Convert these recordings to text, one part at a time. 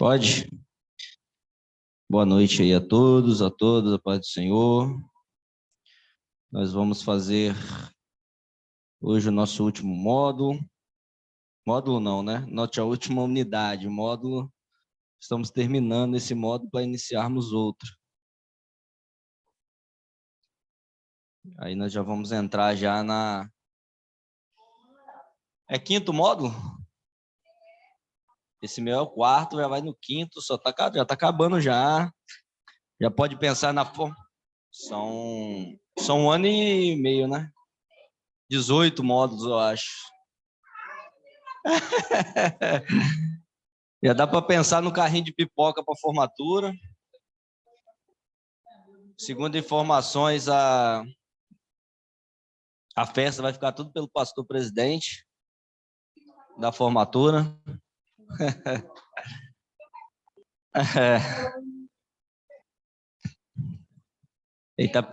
Pode? Boa noite aí a todos, a todas, a paz do Senhor. Nós vamos fazer hoje o nosso último módulo. Módulo não, né? Nossa última unidade. Módulo, estamos terminando esse módulo para iniciarmos outro. Aí nós já vamos entrar já na... É quinto módulo? Esse meu é o quarto, já vai no quinto, já está acabando já. Já pode pensar na forma... São 1 ano e meio, né? 18 módulos, eu acho. Já dá para pensar no carrinho de pipoca para formatura. Segundo informações, a festa vai ficar tudo pelo pastor presidente da formatura. Eita.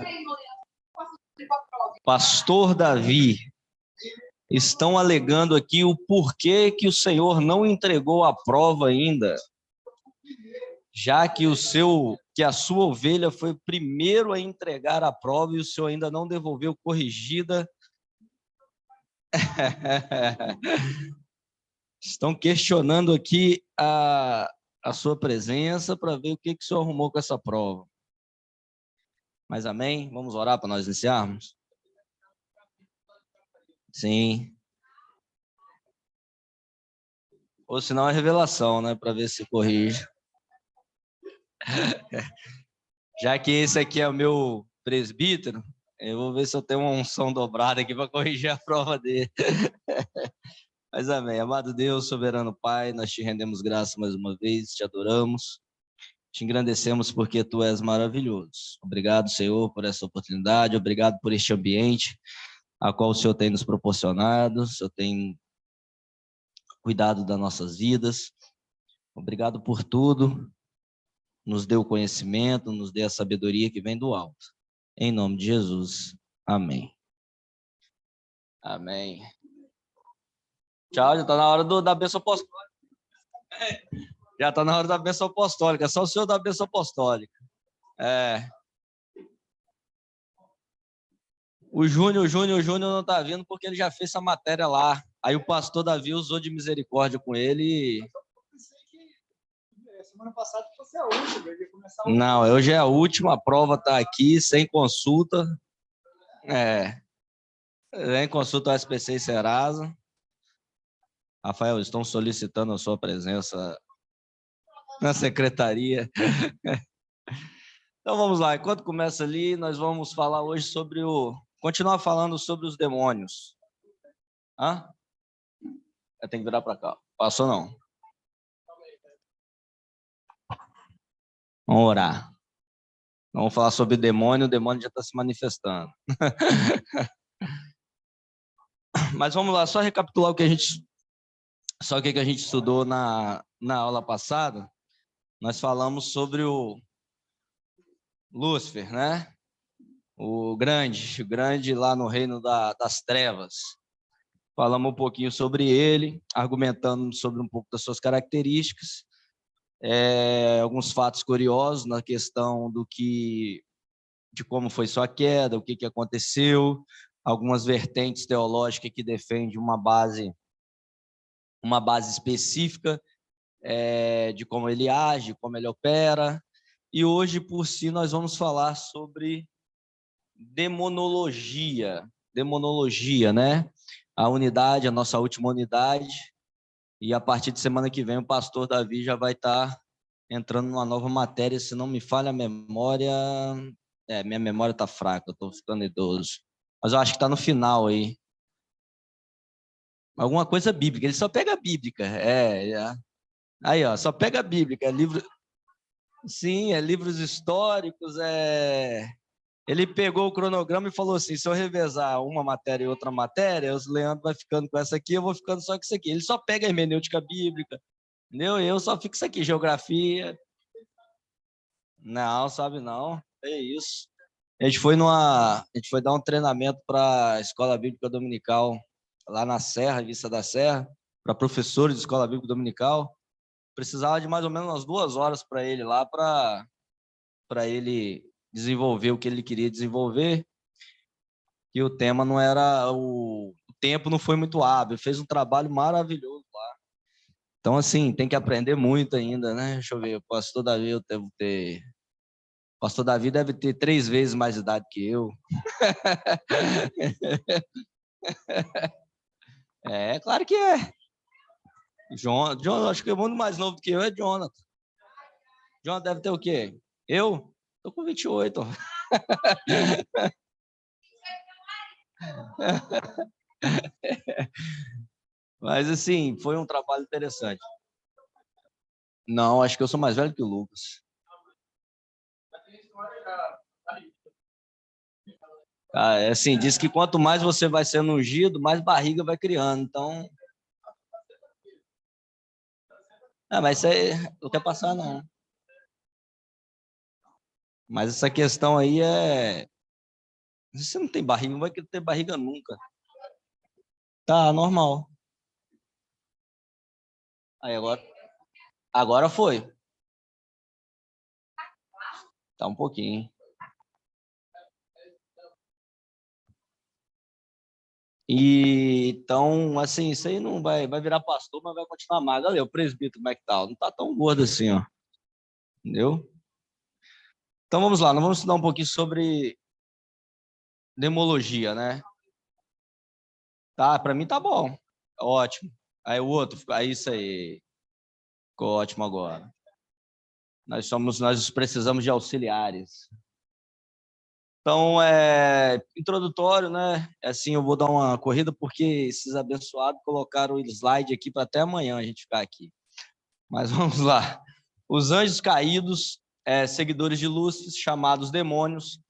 Pastor Davi, estão alegando aqui o porquê que o Senhor não entregou a prova ainda, já que a sua ovelha foi o primeiro a entregar a prova e o Senhor ainda não devolveu corrigida. Estão questionando aqui a sua presença para ver o que o Senhor arrumou com essa prova. Mas amém? Vamos orar para nós iniciarmos? Sim. Ou senão é revelação, né? Para ver se corrige. Já que esse aqui é o meu presbítero, eu vou ver se eu tenho uma unção dobrada aqui para corrigir a prova dele. Mas amém. Amado Deus, soberano Pai, nós te rendemos graça mais uma vez, te adoramos, te engrandecemos porque tu és maravilhoso. Obrigado, Senhor, por essa oportunidade, obrigado por este ambiente a qual o Senhor tem nos proporcionado, o Senhor tem cuidado das nossas vidas. Obrigado por tudo, nos dê o conhecimento, nos dê a sabedoria que vem do alto. Em nome de Jesus, amém. Amém. Tchau, já está na hora da bênção apostólica. Já está na hora da bênção apostólica, só o senhor da bênção apostólica. O Júnior não está vindo porque ele já fez essa matéria lá. Aí o pastor Davi usou de misericórdia com ele. Semana passada fosse a última, eu ia começar a Não, hoje é a última, a prova está aqui, sem consulta. Sem consulta ao SPC e Serasa. Rafael, estão solicitando a sua presença na secretaria. Então vamos lá, enquanto começa ali, nós vamos falar hoje sobre continuar falando sobre os demônios. Eu tenho que virar para cá. Passou não? Vamos orar. Vamos falar sobre o demônio já está se manifestando. Mas vamos lá, só recapitular o que a gente estudou na aula passada. Nós falamos sobre o Lúcifer, né? O grande lá no reino das trevas. Falamos um pouquinho sobre ele, argumentando sobre um pouco das suas características, alguns fatos curiosos na questão de como foi sua queda, o que aconteceu, algumas vertentes teológicas que defendem uma base específica de como ele age, como ele opera. E hoje, por si, nós vamos falar sobre demonologia, né? A nossa última unidade, e a partir de semana que vem o pastor Davi já vai estar entrando numa nova matéria, se não me falha a memória, minha memória está fraca, eu estou ficando idoso, mas eu acho que está no final aí. Alguma coisa bíblica, ele só pega a bíblica, aí ó, só pega a bíblica, livro... Sim, livros históricos, Ele pegou o cronograma e falou assim, se eu revezar uma matéria e outra matéria, os Leandro vai ficando com essa aqui, eu vou ficando só com isso aqui. Ele só pega a hermenêutica bíblica, entendeu? Eu só fico isso aqui, geografia. Não, sabe não, é isso. A gente foi dar um treinamento para a Escola Bíblica Dominical, lá na Serra, Vista da Serra, para professores de Escola Bíblica Dominical. precisava de mais ou menos umas 2 horas para ele lá, para ele desenvolver o que ele queria desenvolver, e o tema não era, o tempo não foi muito hábil, fez um trabalho maravilhoso lá. Então, assim, tem que aprender muito ainda, né? Deixa eu ver, o pastor Davi, eu devo ter... O pastor Davi deve ter 3 vezes mais idade que eu. É, claro que é. John, acho que é muito mais novo do que eu, é Jonathan. Jonathan deve ter o quê? Eu? Tô com 28. Mas, assim, foi um trabalho interessante. Não, acho que eu sou mais velho que o Lucas. É assim, diz que quanto mais você vai sendo ungido, mais barriga vai criando. Então, mas isso aí não quer passar, não. Mas essa questão aí é... Se você não tem barriga, não vai querer ter barriga nunca. Tá, normal. Aí agora foi. Tá um pouquinho. E então, assim, isso aí não vai virar pastor, mas vai continuar magro. Olha, o presbítero, como é que tá? Não tá tão gordo assim, ó. Entendeu? Então vamos lá, nós vamos estudar um pouquinho sobre demologia, né? Tá, para mim tá bom. Ótimo. Aí o outro, aí isso aí. Ficou ótimo agora. Nós precisamos de auxiliares. Então, introdutório, né? Assim, eu vou dar uma corrida porque esses abençoados colocaram o slide aqui para até amanhã a gente ficar aqui. Mas vamos lá. Os anjos caídos, seguidores de Lúcifer, chamados demônios.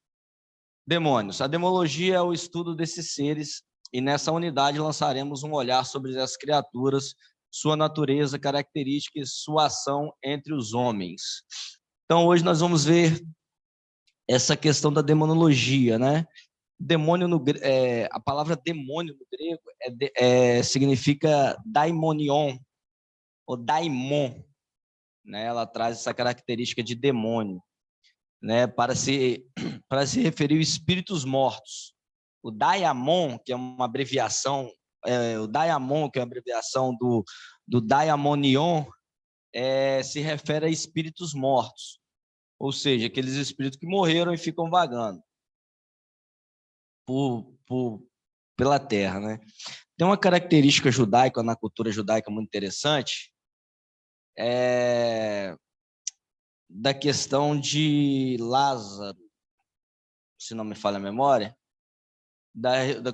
Demônios. A demologia é o estudo desses seres e nessa unidade lançaremos um olhar sobre as criaturas, sua natureza, características e sua ação entre os homens. Então, hoje nós vamos ver essa questão da demonologia, né? Demônio a palavra demônio no grego significa daimonion, ou daimon, né? Ela traz essa característica de demônio, né? Para se referir a espíritos mortos. O daimon, que é uma abreviação, do daimonion, se refere a espíritos mortos, ou seja, aqueles espíritos que morreram e ficam vagando pela terra, né? Tem uma característica judaica, na cultura judaica, muito interessante, da questão de Lázaro, se não me falha a memória,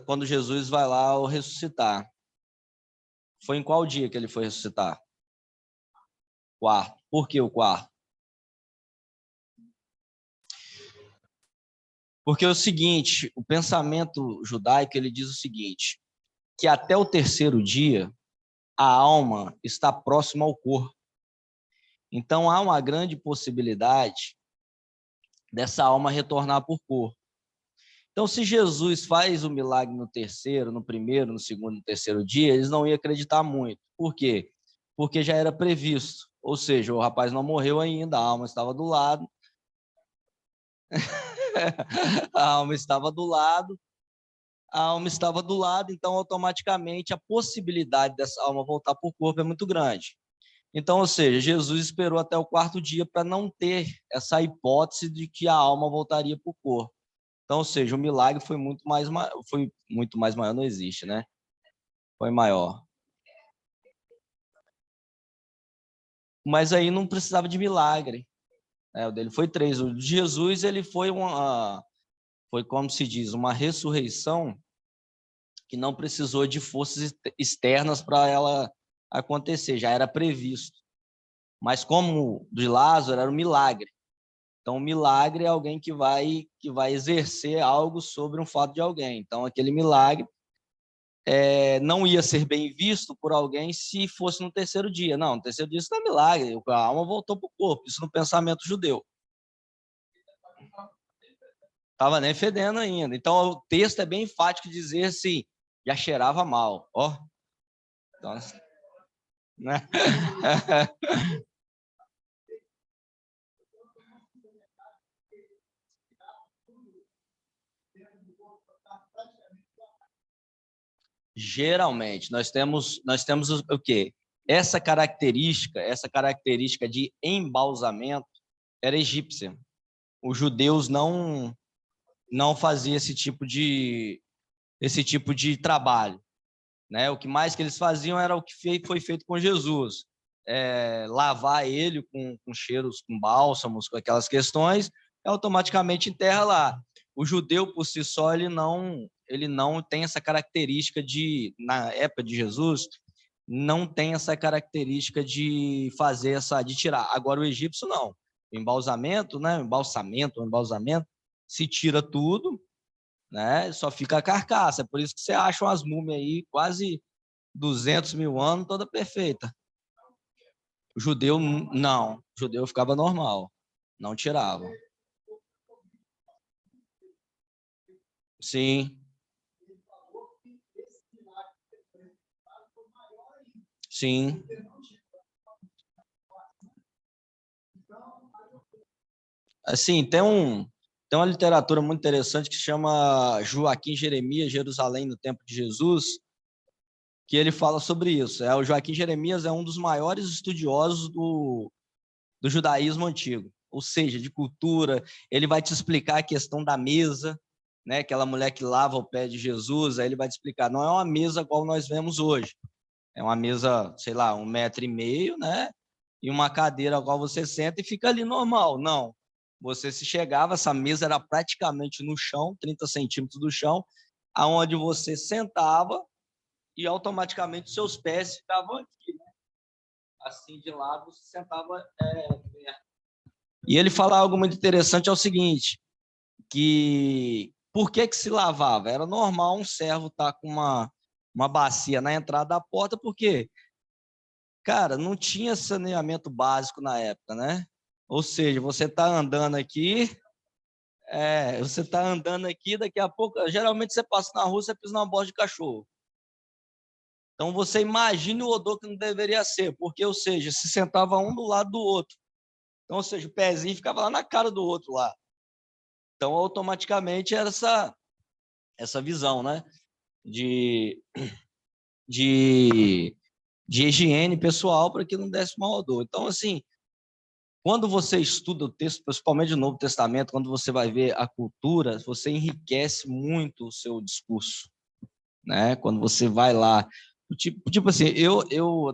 quando Jesus vai lá ao ressuscitar. Foi em qual dia que ele foi ressuscitar? Quarto. Por que o quarto? Porque é o seguinte, o pensamento judaico, ele diz o seguinte, que até o terceiro dia, a alma está próxima ao corpo. Então, há uma grande possibilidade dessa alma retornar por corpo. Então, se Jesus faz o milagre no terceiro, no primeiro, no segundo, no terceiro dia, eles não iam acreditar muito. Por quê? Porque já era previsto. Ou seja, o rapaz não morreu ainda, a alma estava do lado. A alma estava do lado. A alma estava do lado, então automaticamente a possibilidade dessa alma voltar para o corpo é muito grande. Então, ou seja, Jesus esperou até o quarto dia para não ter essa hipótese de que a alma voltaria para o corpo. Então, ou seja, o milagre foi muito mais maior, não existe, né? Foi maior. Mas aí não precisava de milagre. O dele foi 3. O de Jesus, ele foi como se diz, uma ressurreição que não precisou de forças externas para ela acontecer, já era previsto. Mas como o de Lázaro era um milagre. Então, o milagre é alguém que vai exercer algo sobre um fato de alguém. Então, aquele milagre não ia ser bem visto por alguém se fosse no terceiro dia. Não, no terceiro dia isso não é milagre, a alma voltou para o corpo, isso no pensamento judeu. Estava nem fedendo ainda. Então, o texto é bem enfático de dizer assim, já cheirava mal. Ó. Então, né? Geralmente, nós temos o quê? Essa característica de embalsamento era egípcia. Os judeus não faziam esse tipo de trabalho, né? O que mais que eles faziam era o que foi feito com Jesus, lavar ele com cheiros, com bálsamos, com aquelas questões, automaticamente enterra lá. O judeu por si só ele não tem essa característica na época de Jesus, não tem essa característica de de tirar. Agora o egípcio não. O embalsamento, né? O embalsamento, se tira tudo, né? Só fica a carcaça. É por isso que você acha umas múmias aí, quase 200 mil anos, toda perfeita. O judeu, não. O judeu ficava normal. Não tirava. Sim. Sim. Assim, tem uma literatura muito interessante que se chama Joaquim Jeremias, Jerusalém no Tempo de Jesus, que ele fala sobre isso. O Joaquim Jeremias é um dos maiores estudiosos do judaísmo antigo, ou seja, de cultura. Ele vai te explicar a questão da mesa, né? Aquela mulher que lava o pé de Jesus, aí ele vai te explicar. Não é uma mesa igual nós vemos hoje. É uma mesa, sei lá, 1,5 metros, né? E uma cadeira a qual você senta e fica ali normal. Não. Você se chegava, essa mesa era praticamente no chão, 30 centímetros do chão, aonde você sentava e automaticamente seus pés ficavam aqui, né? Assim de lado, você sentava perto. E ele fala algo muito interessante, é o seguinte, que por que se lavava? Era normal um servo estar com uma bacia na entrada da porta, porque, cara, não tinha saneamento básico na época, né? Ou seja, você está andando aqui, daqui a pouco, geralmente você passa na rua, você pisa numa bosta de cachorro. Então você imagine o odor que não deveria ser, porque, ou seja, se sentava um do lado do outro. Então, ou seja, o pezinho ficava lá na cara do outro lá. Então, automaticamente era essa visão, né? De, de, de higiene pessoal para que não desse mau odor. Então, assim, quando você estuda o texto, principalmente o Novo Testamento, quando você vai ver a cultura, você enriquece muito o seu discurso, né? Quando você vai lá, tipo assim, eu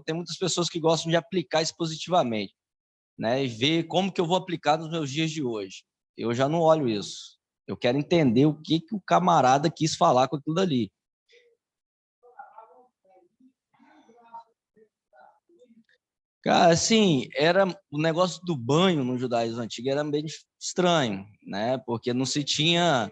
tenho muitas pessoas que gostam de aplicar expositivamente, né? E ver como que eu vou aplicar nos meus dias de hoje. Eu já não olho isso. Eu quero entender o que o camarada quis falar com aquilo ali. Cara, assim, era o negócio do banho no judaísmo antigo era bem estranho, né? Porque não se tinha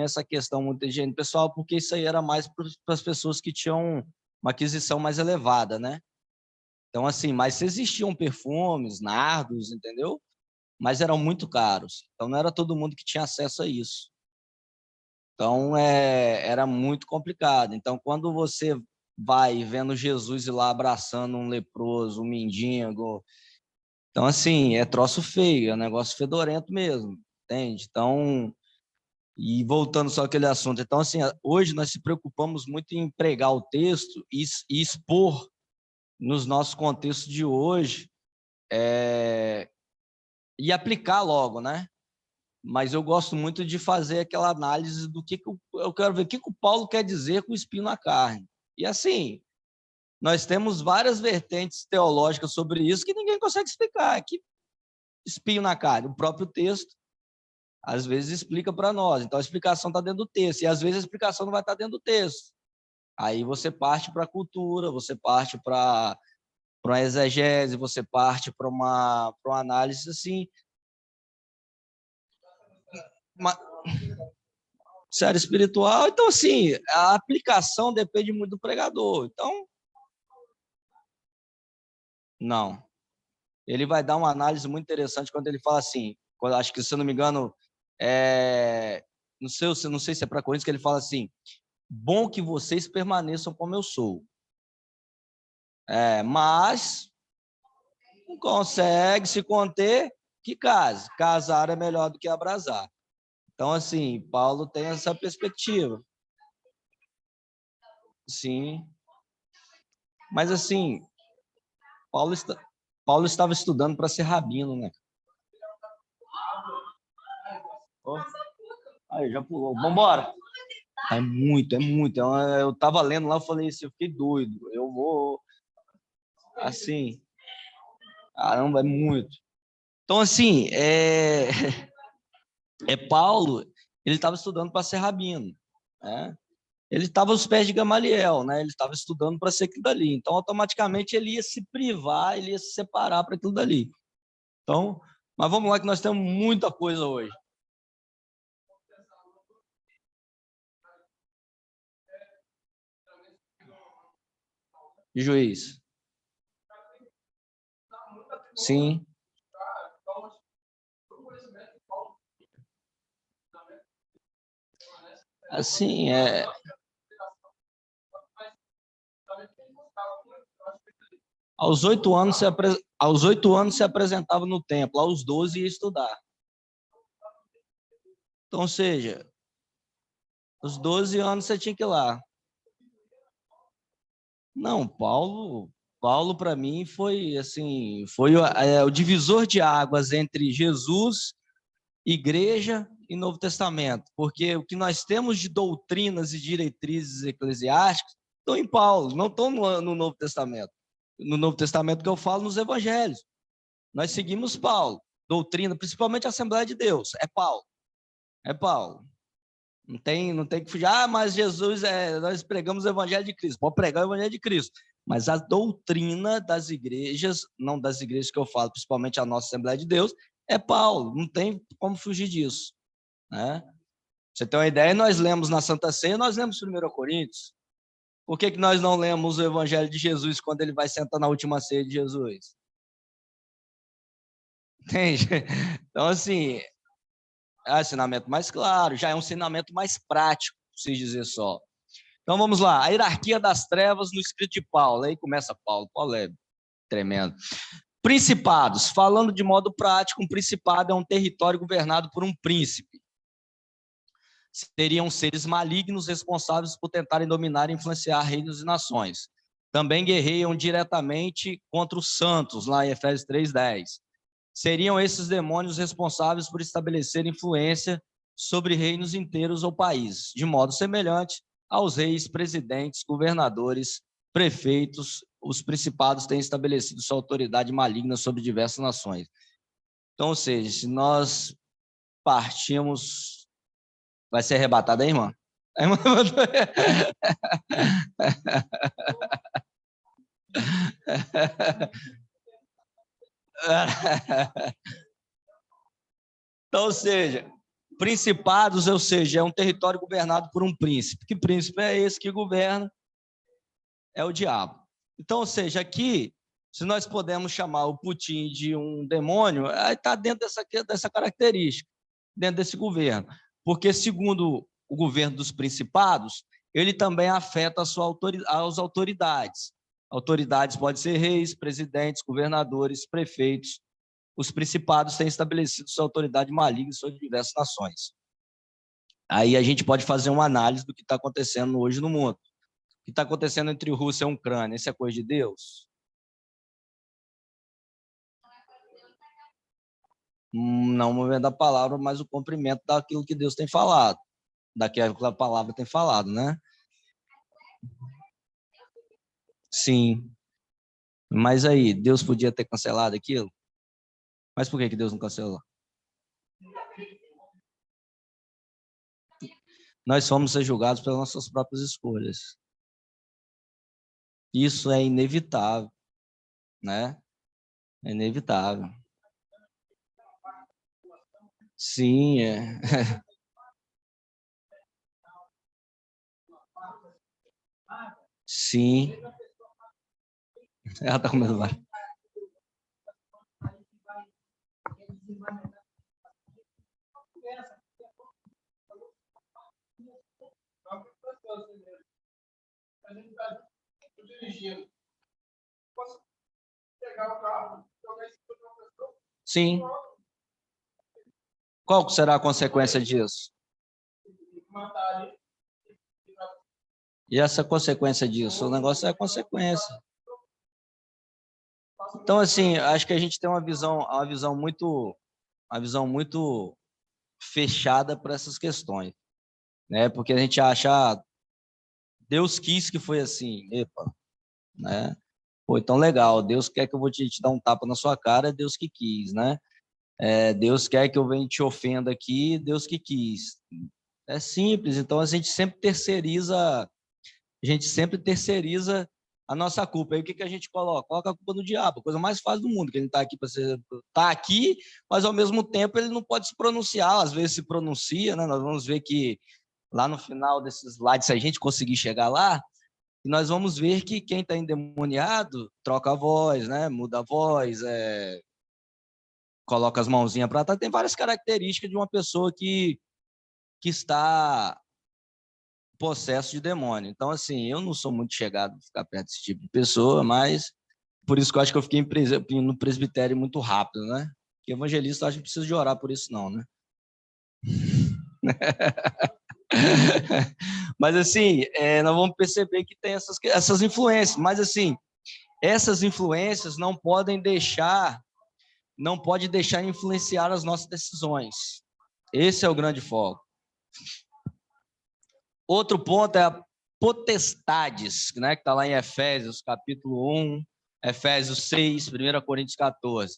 essa questão muito de higiene pessoal, porque isso aí era mais para as pessoas que tinham uma aquisição mais elevada, né? Então, assim, mas existiam perfumes, nardos, entendeu? Mas eram muito caros. Então, não era todo mundo que tinha acesso a isso. Então, era muito complicado. Então, quando você vai vendo Jesus ir lá abraçando um leproso, um mendigo, então, assim, é troço feio, é um negócio fedorento mesmo, entende? Então, e voltando só àquele assunto, então, assim, hoje nós se preocupamos muito em pregar o texto e expor nos nossos contextos de hoje, e aplicar logo, né? Mas eu gosto muito de fazer aquela análise do que eu quero ver o que o Paulo quer dizer com o espinho na carne. E assim, nós temos várias vertentes teológicas sobre isso que ninguém consegue explicar. Que espinho na carne? O próprio texto, às vezes, explica para nós. Então, a explicação está dentro do texto. E, às vezes, a explicação não vai estar dentro do texto. Aí você parte para a cultura, você parte para uma exegese, você parte para uma análise assim, uma série espiritual. Então, assim, a aplicação depende muito do pregador. Então, não. Ele vai dar uma análise muito interessante quando ele fala assim, quando, acho que, se eu não me engano, não sei se é para Coríntios, que ele fala assim, bom que vocês permaneçam como eu sou. Mas não consegue se conter, que case. Casar é melhor do que abrasar. Então, assim, Paulo tem essa perspectiva. Sim. Mas, assim, Paulo estava estudando para ser rabino, né? Oh. Aí, já pulou. Vamos embora. É muito, é muito. Eu estava lendo lá, eu falei assim, eu fiquei doido. Eu vou... Assim... Caramba, é muito. Então, assim, Paulo, ele estava estudando para ser rabino, né? Ele estava aos pés de Gamaliel, né? Ele estava estudando para ser aquilo dali. Então, automaticamente, ele ia se privar, ele ia se separar para aquilo dali. Então, mas vamos lá que nós temos muita coisa hoje. Juiz. Sim. Assim, aos 8 anos, se apresentava no templo, aos 12 ia estudar. Então, ou seja, aos 12 anos você tinha que ir lá. Não, Paulo para mim foi assim, foi o divisor de águas entre Jesus, Igreja e Novo Testamento, porque o que nós temos de doutrinas e diretrizes eclesiásticas estão em Paulo, não estão no Novo Testamento. No Novo Testamento que eu falo nos Evangelhos. Nós seguimos Paulo, doutrina, principalmente a Assembleia de Deus, é Paulo. É Paulo. Não tem que fugir. Ah, mas Jesus, nós pregamos o Evangelho de Cristo. Pode pregar o Evangelho de Cristo. Mas a doutrina das igrejas, não das igrejas que eu falo, principalmente a nossa Assembleia de Deus, é Paulo. Não tem como fugir disso. Né? Você tem uma ideia? Nós lemos na Santa Ceia, nós lemos 1 Coríntios. Por que nós não lemos o Evangelho de Jesus quando ele vai sentar na última ceia de Jesus? Entende? Então, assim, é um ensinamento mais claro, já é um ensinamento mais prático, se dizer só. Então vamos lá, a hierarquia das trevas no escrito de Paulo. Aí começa Paulo é tremendo. Principados, falando de modo prático, um principado é um território governado por um príncipe. Seriam seres malignos responsáveis por tentarem dominar e influenciar reinos e nações. Também guerreiam diretamente contra os santos, lá em Efésios 3:10. Seriam esses demônios responsáveis por estabelecer influência sobre reinos inteiros ou países, de modo semelhante aos reis, presidentes, governadores, prefeitos. Os principados têm estabelecido sua autoridade maligna sobre diversas nações. Então, ou seja, se nós partimos... Vai ser arrebatada, hein, irmã? A irmã... Então, ou seja, principados, ou seja, é um território governado por um príncipe. Que príncipe é esse que governa? É o diabo. Então, ou seja, aqui, se nós podemos chamar o Putin de um demônio, está dentro dessa característica, dentro desse governo. Porque, segundo o governo dos principados, ele também afeta as autoridades. Autoridades podem ser reis, presidentes, governadores, prefeitos. Os principados têm estabelecido sua autoridade maligna sobre diversas nações. Aí a gente pode fazer uma análise do que está acontecendo hoje no mundo. O que está acontecendo entre Rússia e Ucrânia, isso é coisa de Deus? Não o movimento da palavra, mas o cumprimento daquilo que Deus tem falado, daquilo que a palavra tem falado, né? Sim. Mas aí, Deus podia ter cancelado aquilo? Mas por que Deus não cancelou? Nós fomos ser julgados pelas nossas próprias escolhas. Isso é inevitável, né? É inevitável. Sim, Sim. Ela tá com medo, vai. Sim. Qual será a consequência disso? E essa consequência disso? O negócio é a consequência. Então, assim, acho que a gente tem uma visão muito fechada para essas questões, né? Porque a gente acha, Deus quis que foi assim, epa, né? Pô, então legal, Deus quer que eu vou te dar um tapa na sua cara, é Deus que quis, né? Deus quer que eu venha e te ofenda aqui, Deus que quis. É simples, então a gente sempre terceiriza a nossa culpa. Aí o que, que a gente coloca? Coloca a culpa no diabo, a coisa mais fácil do mundo, que ele está aqui para ser. Está aqui, mas ao mesmo tempo ele não pode se pronunciar, às vezes se pronuncia, né? Nós vamos ver que lá no final desses slides, se a gente conseguir chegar lá, nós vamos ver que quem está endemoniado troca a voz, né? Muda a voz, coloca as mãozinhas para trás. Tem várias características de uma pessoa que está possesso de demônio. Então, assim, eu não sou muito chegado a ficar perto desse tipo de pessoa, mas por isso que eu acho que eu fiquei no presbitério muito rápido, né? Porque evangelista eu acho que precisa de orar por isso, não, né? Mas, assim, nós vamos perceber que tem essas influências, mas, assim, essas influências não podem deixar influenciar as nossas decisões. Esse é o grande foco. Outro ponto é a potestades, né, que está lá em Efésios, capítulo 1, Efésios 6, 1 Coríntios 14.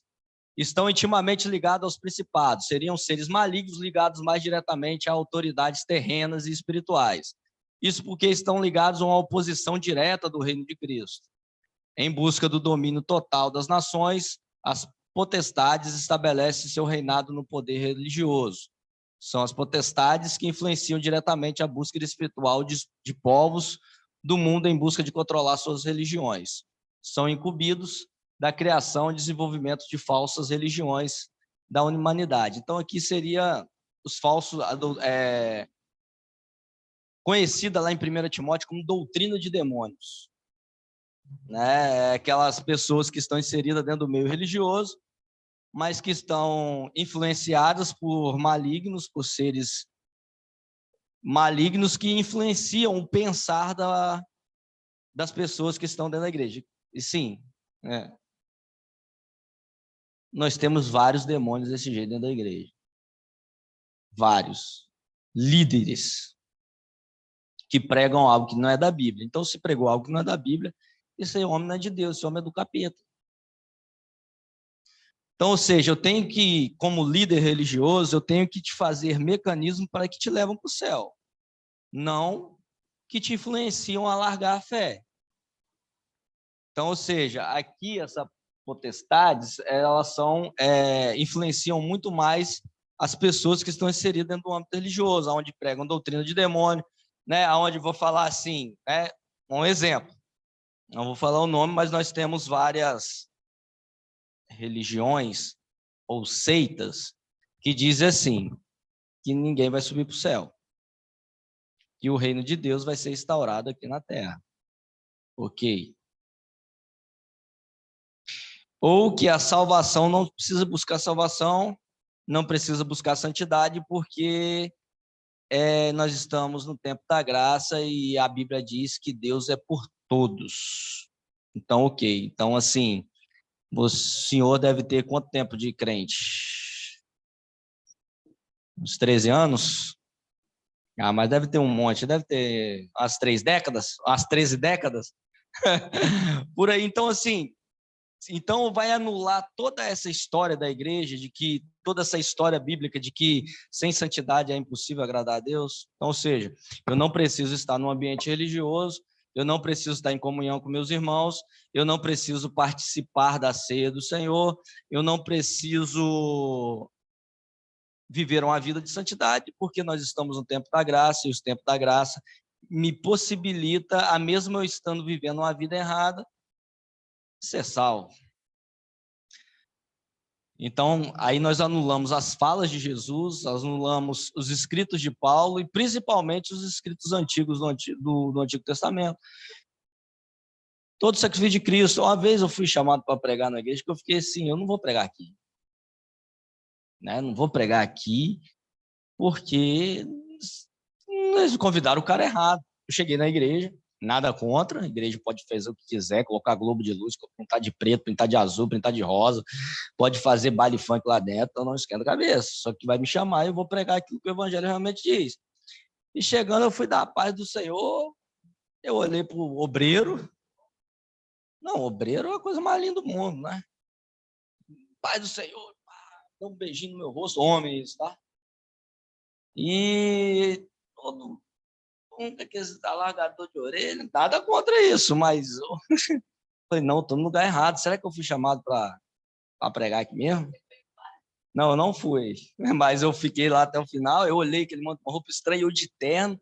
Estão intimamente ligados aos principados, seriam seres malignos ligados mais diretamente a autoridades terrenas e espirituais. Isso porque estão ligados a uma oposição direta do reino de Cristo. Em busca do domínio total das nações, as potestades estabelecem seu reinado no poder religioso. São as potestades que influenciam diretamente a busca espiritual de povos do mundo em busca de controlar suas religiões. São incumbidos da criação e desenvolvimento de falsas religiões da humanidade. Então, aqui seria os falsos, conhecida lá em 1 Timóteo como doutrina de demônios, né? Aquelas pessoas que estão inseridas dentro do meio religioso, mas que estão influenciadas por malignos, por seres malignos que influenciam o pensar das pessoas que estão dentro da igreja. E sim, nós temos vários demônios desse jeito dentro da igreja. Vários. Líderes que pregam algo que não é da Bíblia. Então, se pregou algo que não é da Bíblia, esse homem não é de Deus, esse homem é do capeta. Então, ou seja, eu tenho que, como líder religioso, eu tenho que te fazer mecanismos para que te levam para o céu, não que te influenciam a largar a fé. Então, ou seja, aqui essas potestades, elas influenciam muito mais as pessoas que estão inseridas dentro do âmbito religioso, onde pregam doutrina de demônio, né? Onde vou falar assim, um exemplo, não vou falar o nome, mas nós temos várias religiões ou seitas que dizem assim, que ninguém vai subir para o céu, que o reino de Deus vai ser instaurado aqui na terra. Ok. Ou que a salvação não precisa buscar salvação, não precisa buscar santidade, porque nós estamos no tempo da graça e a Bíblia diz que Deus é por todos. Então, ok. Então, assim, o senhor deve ter quanto tempo de crente? Uns 13 anos? Ah, mas deve ter um monte, deve ter umas 3 décadas, umas 13 décadas. Por aí, então, assim, então vai anular toda essa história da igreja, de que toda essa história bíblica de que sem santidade é impossível agradar a Deus. Então, ou seja, eu não preciso estar num ambiente religioso, eu não preciso estar em comunhão com meus irmãos, eu não preciso participar da ceia do Senhor, eu não preciso viver uma vida de santidade, porque nós estamos no tempo da graça, e o tempo da graça me possibilita, a mesmo eu estando vivendo uma vida errada, ser salvo. Então, aí nós anulamos as falas de Jesus, anulamos os escritos de Paulo e principalmente os escritos antigos do Antigo Testamento. Todo o sacrifício de Cristo. Uma vez eu fui chamado para pregar na igreja, que eu fiquei assim, eu não vou pregar aqui. né? Não vou pregar aqui porque eles convidaram o cara errado. Eu cheguei na igreja, nada contra, a igreja pode fazer o que quiser, colocar globo de luz, pintar de preto, pintar de azul, pintar de rosa, pode fazer baile funk lá dentro, eu não esquento a cabeça, só que vai me chamar e eu vou pregar aquilo que o evangelho realmente diz. E chegando, eu fui dar a paz do Senhor, eu olhei para o obreiro, não, obreiro é a coisa mais linda do mundo, né? Paz do Senhor, dá um beijinho no meu rosto, homem, isso, tá? E todo mundo que está largador de orelha, nada contra isso, mas eu falei, não, estou no lugar errado, será que eu fui chamado para pregar aqui mesmo? Não, eu não fui, mas eu fiquei lá até o final, eu olhei aquele monte de roupa estranha, eu de terno,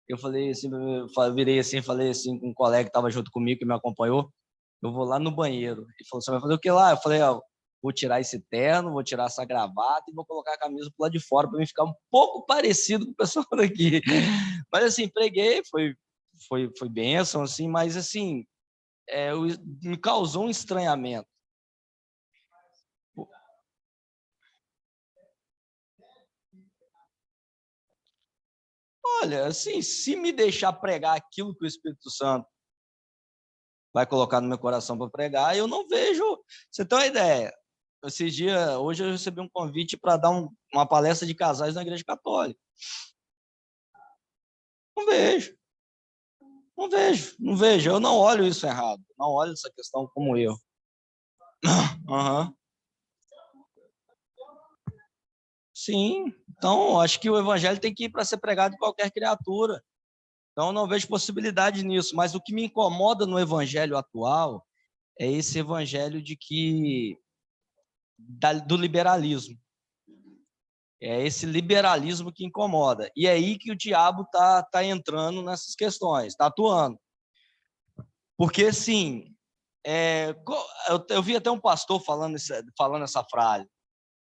eu falei assim, eu virei assim, falei assim com um colega que estava junto comigo, que me acompanhou, eu vou lá no banheiro. Ele falou, você vai fazer o que lá? Eu falei, vou tirar esse terno, vou tirar essa gravata e vou colocar a camisa pro lado de fora para mim ficar um pouco parecido com o pessoal daqui. Mas assim, preguei, foi bênção, assim, mas assim, me causou um estranhamento. Olha, assim, se me deixar pregar aquilo que o Espírito Santo vai colocar no meu coração para pregar, eu não vejo. Você tem uma ideia? Hoje eu recebi um convite para dar uma palestra de casais na Igreja Católica. Não vejo, não vejo, não vejo. Eu não olho isso errado, não olho essa questão como eu. Uhum. Sim, então acho que o evangelho tem que ir para ser pregado em qualquer criatura. Então eu não vejo possibilidade nisso, mas o que me incomoda no evangelho atual é esse evangelho do liberalismo. É esse liberalismo que incomoda. E é aí que o diabo tá entrando nessas questões, está atuando. Porque, assim, eu vi até um pastor falando essa frase,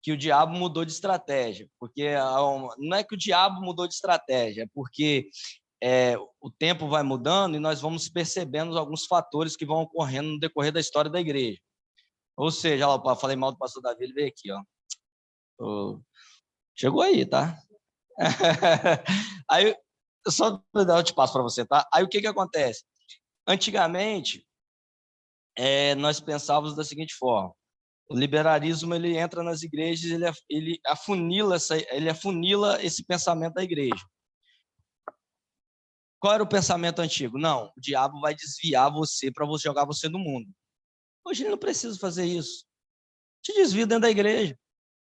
que o diabo mudou de estratégia. Porque não é que o diabo mudou de estratégia, é porque o tempo vai mudando e nós vamos percebendo alguns fatores que vão ocorrendo no decorrer da história da igreja. Ou seja, eu falei mal do pastor Davi, ele veio aqui, ó. Chegou aí, tá? Aí, só para dar outro passo para você, tá? Aí o que acontece? Antigamente, nós pensávamos da seguinte forma: o liberalismo ele entra nas igrejas, ele afunila esse pensamento da igreja. Qual era o pensamento antigo? Não, o diabo vai desviar você para jogar você no mundo. Hoje ele não precisa fazer isso. Te desvia dentro da igreja.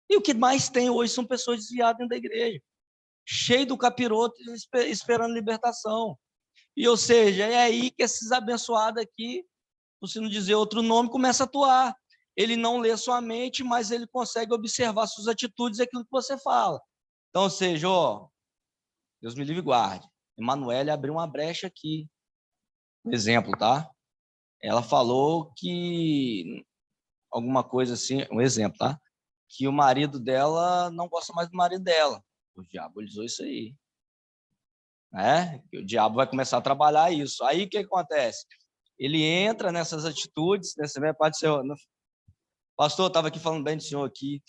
E o que mais tem hoje são pessoas desviadas dentro da igreja, cheio do capiroto esperando libertação. E, ou seja, é aí que esses abençoados aqui, por se não dizer outro nome, começa a atuar. Ele não lê sua mente, mas ele consegue observar suas atitudes e aquilo que você fala. Então, ou seja, Deus me livre e guarde. Emanuele abriu uma brecha aqui. Um exemplo, tá? Ela falou que alguma coisa assim, um exemplo, tá? Que o marido dela não gosta mais do marido dela. O diabo usou isso aí. Que o diabo vai começar a trabalhar isso. Aí o que acontece? Ele entra nessas atitudes, nessa minha parte, senhor, pastor, estava aqui falando bem do senhor aqui,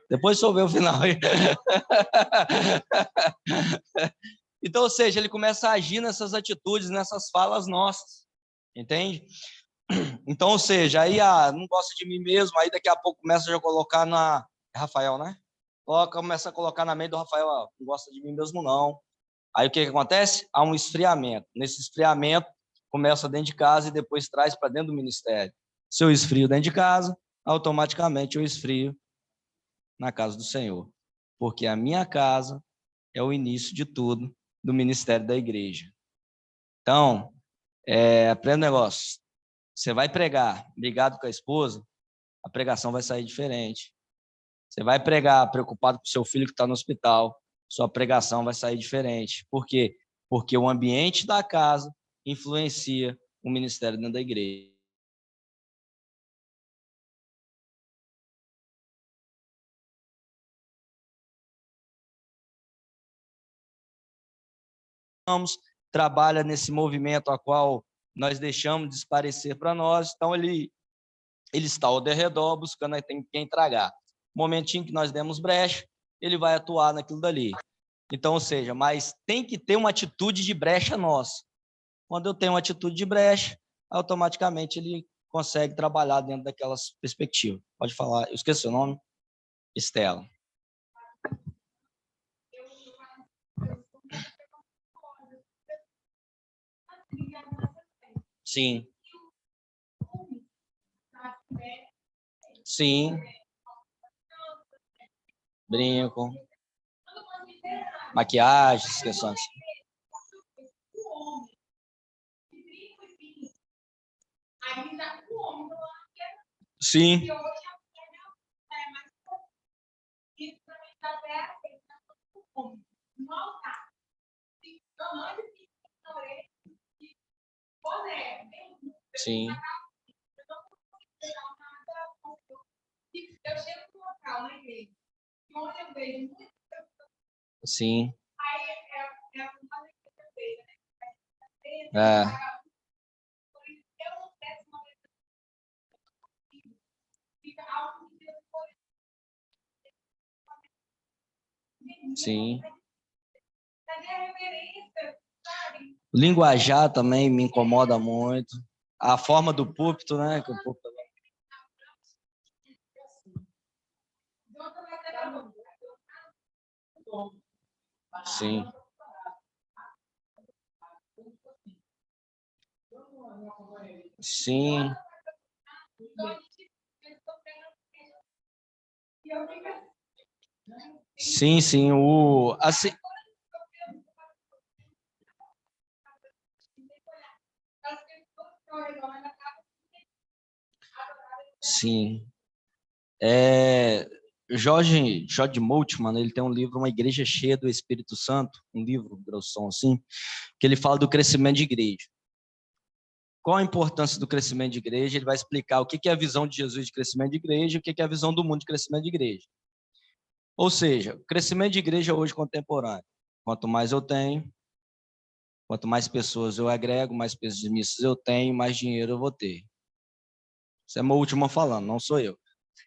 depois só ver o final aí. Então, ou seja, ele começa a agir nessas atitudes, nessas falas nossas, entende? Então, ou seja, aí não gosta de mim mesmo, aí daqui a pouco começa a colocar na... Rafael, né? Começa a colocar na mente do Rafael, não gosta de mim mesmo não. Aí o que acontece? Há um esfriamento. Nesse esfriamento, começa dentro de casa e depois traz para dentro do ministério. Se eu esfrio dentro de casa, automaticamente eu esfrio na casa do Senhor. Porque a minha casa é o início de tudo do ministério da igreja. Então, aprenda um negócio. Você vai pregar brigado com a esposa, a pregação vai sair diferente. Você vai pregar preocupado com o seu filho que está no hospital, sua pregação vai sair diferente. Por quê? Porque o ambiente da casa influencia o ministério dentro da igreja. Trabalha nesse movimento a qual nós deixamos de esparecer para nós, então ele está ao derredor buscando quem tragar. momentinho que nós demos brecha, ele vai atuar naquilo dali. Então, ou seja, mas tem que ter uma atitude de brecha nossa. Quando eu tenho uma atitude de brecha, automaticamente ele consegue trabalhar dentro daquelas perspectivas. Pode falar, eu esqueci o nome. Estela. Sim. Sim. Brinco. Maquiagem, essas questões. Sim. Sim. Sim. É. Sim. O linguajar também me incomoda muito. A forma do púlpito, né? Que o púlpito... Sim. Sim. Sim, sim. Assim... Sim. George Moltmann, ele tem um livro, Uma Igreja Cheia do Espírito Santo, um livro grossão assim, que ele fala do crescimento de igreja. Qual a importância do crescimento de igreja? Ele vai explicar o que é a visão de Jesus de crescimento de igreja e o que é a visão do mundo de crescimento de igreja. Ou seja, o crescimento de igreja hoje contemporâneo. Quanto mais eu tenho, quanto mais pessoas eu agrego, mais pessimistas eu tenho, mais dinheiro eu vou ter. Isso é Moltmann falando, não sou eu.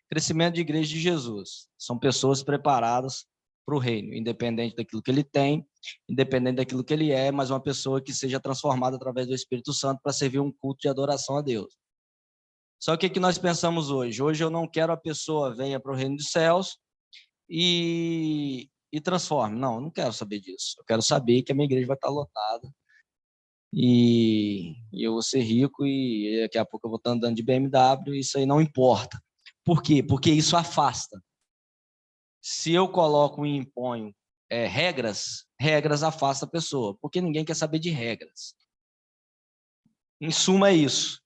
Crescimento de igreja de Jesus. São pessoas preparadas para o reino, independente daquilo que ele tem, independente daquilo que ele é, mas uma pessoa que seja transformada através do Espírito Santo para servir um culto de adoração a Deus. Só que o que nós pensamos hoje? Hoje eu não quero a pessoa venha para o reino dos céus e transforme. Não, eu não quero saber disso. Eu quero saber que a minha igreja vai estar lotada e eu vou ser rico e daqui a pouco eu vou estar andando de BMW e isso aí não importa. Por quê? Porque isso afasta. Se eu coloco e imponho regras afasta a pessoa, porque ninguém quer saber de regras. Em suma, é isso.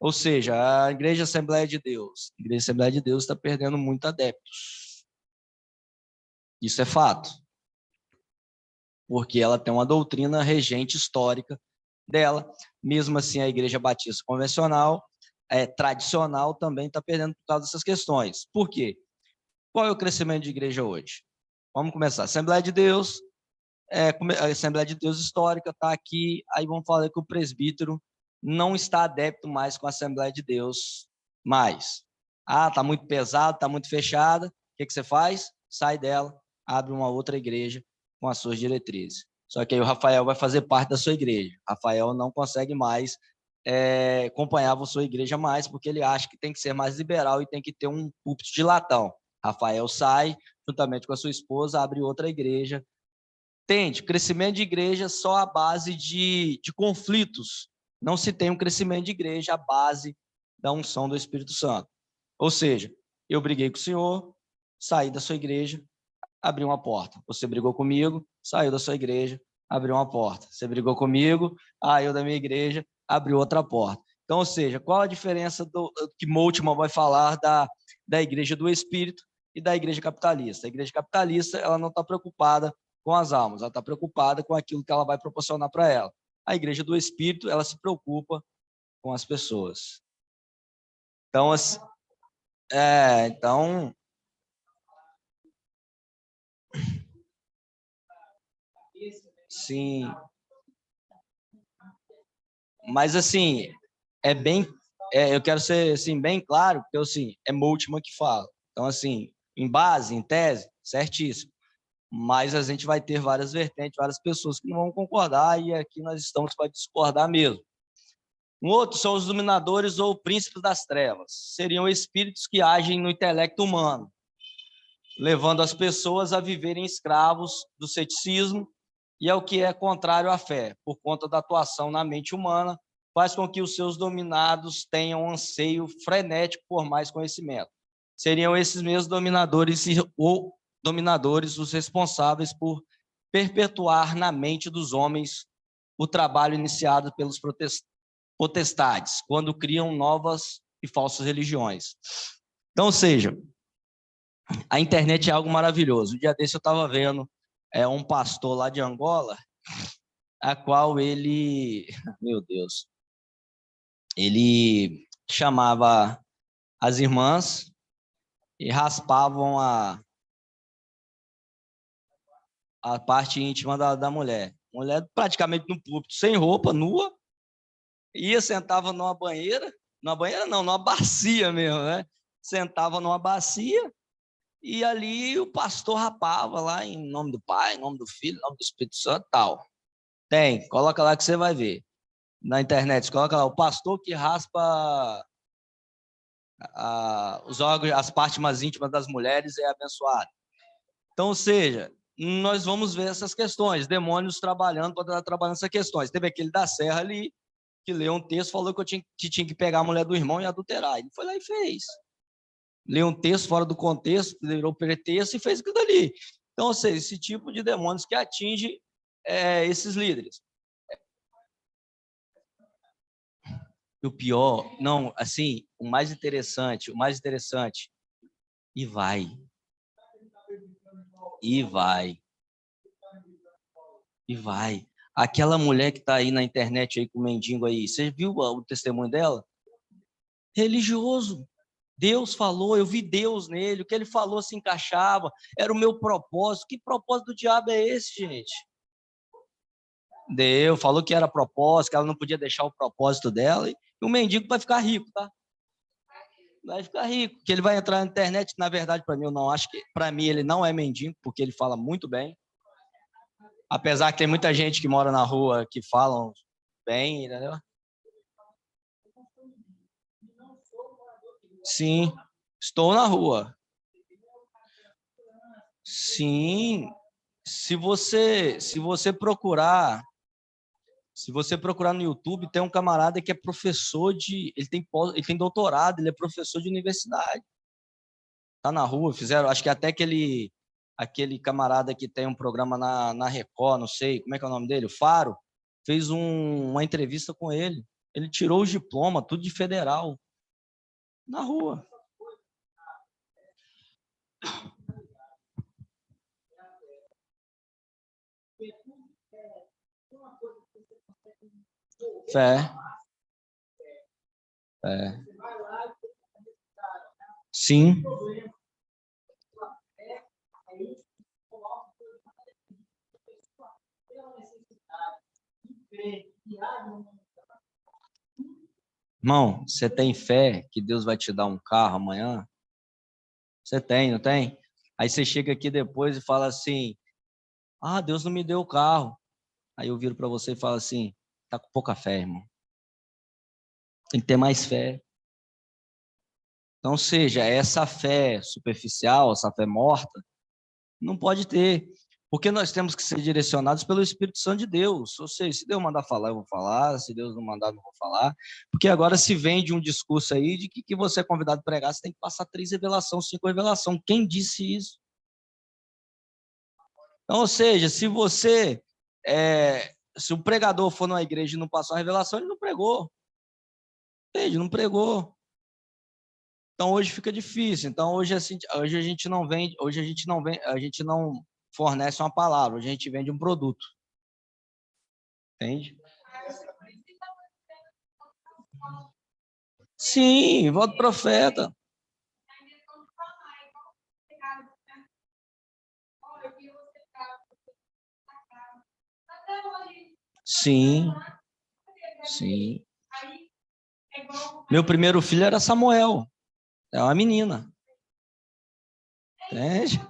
Ou seja, a Igreja Assembleia de Deus está perdendo muito adeptos. Isso é fato. Porque ela tem uma doutrina regente histórica dela. Mesmo assim, a Igreja Batista convencional, tradicional, também está perdendo por causa dessas questões. Por quê? Qual é o crescimento de igreja hoje? Vamos começar. Assembleia de Deus, a Assembleia de Deus histórica está aqui, aí vamos falar que o presbítero não está adepto mais com a Assembleia de Deus mais. Ah, está muito pesado, está muito fechada. O que você faz? Sai dela, abre uma outra igreja com as suas diretrizes. Só que aí o Rafael vai fazer parte da sua igreja. Rafael não consegue mais acompanhar a sua igreja mais, porque ele acha que tem que ser mais liberal e tem que ter um púlpito de latão. Rafael sai, juntamente com a sua esposa, abre outra igreja. Entende? Crescimento de igreja só à base de conflitos. Não se tem um crescimento de igreja à base da unção do Espírito Santo. Ou seja, eu briguei com o senhor, saí da sua igreja, abri uma porta. Você brigou comigo, saiu da sua igreja, abriu uma porta. Você brigou comigo, eu da minha igreja, abriu outra porta. Então, ou seja, qual a diferença do que Moltmann vai falar da igreja do Espírito e da igreja capitalista? A igreja capitalista, ela não está preocupada com as almas, ela está preocupada com aquilo que ela vai proporcionar para ela. A igreja do Espírito, ela se preocupa com as pessoas. Então, então sim. Mas assim, eu quero ser assim bem claro, porque assim, é Moltmann que fala. Então assim, em base, em tese, certíssimo. Mas a gente vai ter várias vertentes, várias pessoas que não vão concordar, e aqui nós estamos para discordar mesmo. Um outro são os dominadores ou príncipes das trevas. Seriam espíritos que agem no intelecto humano, levando as pessoas a viverem escravos do ceticismo, e é o que é contrário à fé, por conta da atuação na mente humana, faz com que os seus dominados tenham um anseio frenético por mais conhecimento. Seriam esses mesmos dominadores ou dominadores os responsáveis por perpetuar na mente dos homens o trabalho iniciado pelos potestades, quando criam novas e falsas religiões. Então, ou seja, a internet é algo maravilhoso. Um dia desse eu estava vendo um pastor lá de Angola, a qual ele, meu Deus, ele chamava as irmãs e raspavam a parte íntima da mulher. Mulher praticamente no púlpito, sem roupa, nua, ia, sentava numa banheira não, numa bacia mesmo, né? Sentava numa bacia e ali o pastor rapava lá em nome do Pai, em nome do Filho, em nome do Espírito Santo, tal. Coloca lá que você vai ver. Na internet, coloca lá, o pastor que raspa os órgãos, as partes mais íntimas das mulheres é abençoado. Então, ou seja, nós vamos ver essas questões, demônios trabalhando para trabalhar essas questões. Teve aquele da Serra ali, que leu um texto, falou que eu tinha que pegar a mulher do irmão e adulterar. Ele foi lá e fez. Leu um texto fora do contexto, virou pretexto e fez aquilo dali. Então, ou seja, esse tipo de demônios que atinge esses líderes. E o pior, não, assim, o mais interessante, e vai. Aquela mulher que está aí na internet aí com o mendigo aí, você viu o testemunho dela? Religioso. Deus falou, eu vi Deus nele, o que ele falou se encaixava, era o meu propósito. Que propósito do diabo é esse, gente? Deus falou que era propósito, que ela não podia deixar o propósito dela, e o mendigo vai ficar rico, tá? Vai ficar rico, que ele vai entrar na internet. Na verdade, para mim, eu não acho que, para mim, ele não é mendigo, porque ele fala muito bem. Apesar que tem muita gente que mora na rua que falam bem, entendeu? Sim, estou na rua. Sim, se você procurar no YouTube, tem um camarada que é professor ele tem doutorado, ele é professor de universidade. Tá na rua, fizeram, acho que até aquele camarada que tem um programa na Record, não sei, como é que é o nome dele, o Faro, fez uma entrevista com ele. Ele tirou o diploma, tudo de federal, na rua. Fé. Sim. Irmão, você tem fé que Deus vai te dar um carro amanhã? Você tem, não tem? Aí você chega aqui depois e fala assim, Deus não me deu o carro. Aí eu viro para você e falo assim, tá com pouca fé, irmão. Tem que ter mais fé. Então, seja, essa fé superficial, essa fé morta, não pode ter. Porque nós temos que ser direcionados pelo Espírito Santo de Deus. Ou seja, se Deus mandar falar, eu vou falar. Se Deus não mandar, não vou falar. Porque agora se vende um discurso aí de que você é convidado a pregar, você tem que passar 3 revelações, 5 revelações. Quem disse isso? Então, ou seja, se o pregador for numa igreja e não passar uma revelação, ele não pregou. Entende? Não pregou. Então hoje fica difícil. Então hoje a gente não vende, a gente não fornece uma palavra, hoje a gente vende um produto. Entende? Sim, voto do profeta. Sim. Sim. Meu primeiro filho era Samuel. É uma menina. Entende?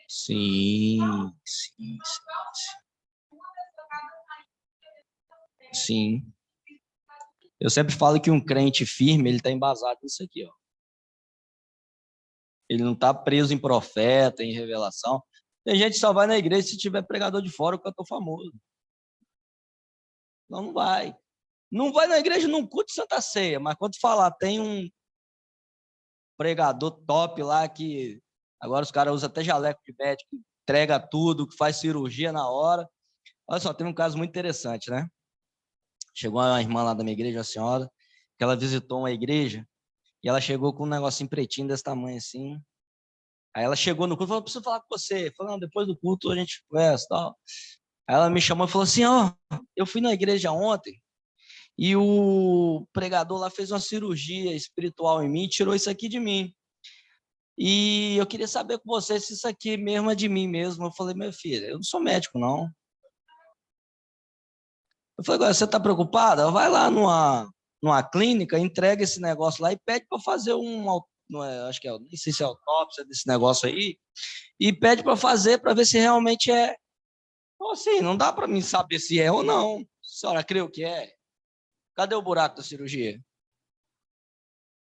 Sim, sim, sim. Eu sempre falo que um crente firme, ele está embasado nisso aqui, ó. Ele não está preso em profeta, em revelação. Tem gente que só vai na igreja se tiver pregador de fora, que eu estou famoso. Não vai. Não vai na igreja num culto de Santa Ceia, mas quando falar, tem um pregador top lá que agora os caras usam até jaleco de médico, que entrega tudo, que faz cirurgia na hora. Olha só, tem um caso muito interessante, né? Chegou uma irmã lá da minha igreja, uma senhora, que ela visitou uma igreja e ela chegou com um negocinho pretinho desse tamanho assim. Aí ela chegou no culto e falou: preciso falar com você. Falou: depois do culto a gente conversa e tal. Aí ela me chamou e falou assim: ó, eu fui na igreja ontem e o pregador lá fez uma cirurgia espiritual em mim e tirou isso aqui de mim. E eu queria saber com você se isso aqui mesmo é de mim mesmo. Eu falei: minha filha, eu não sou médico, não. Eu falei: agora, você está preocupada? Vai lá numa clínica, entrega esse negócio lá e pede para fazer acho que é, nem sei se é autópsia desse negócio aí, e pede para fazer para ver se realmente é. Então, assim, não dá para mim saber se é ou não. A senhora creu que é? Cadê o buraco da cirurgia?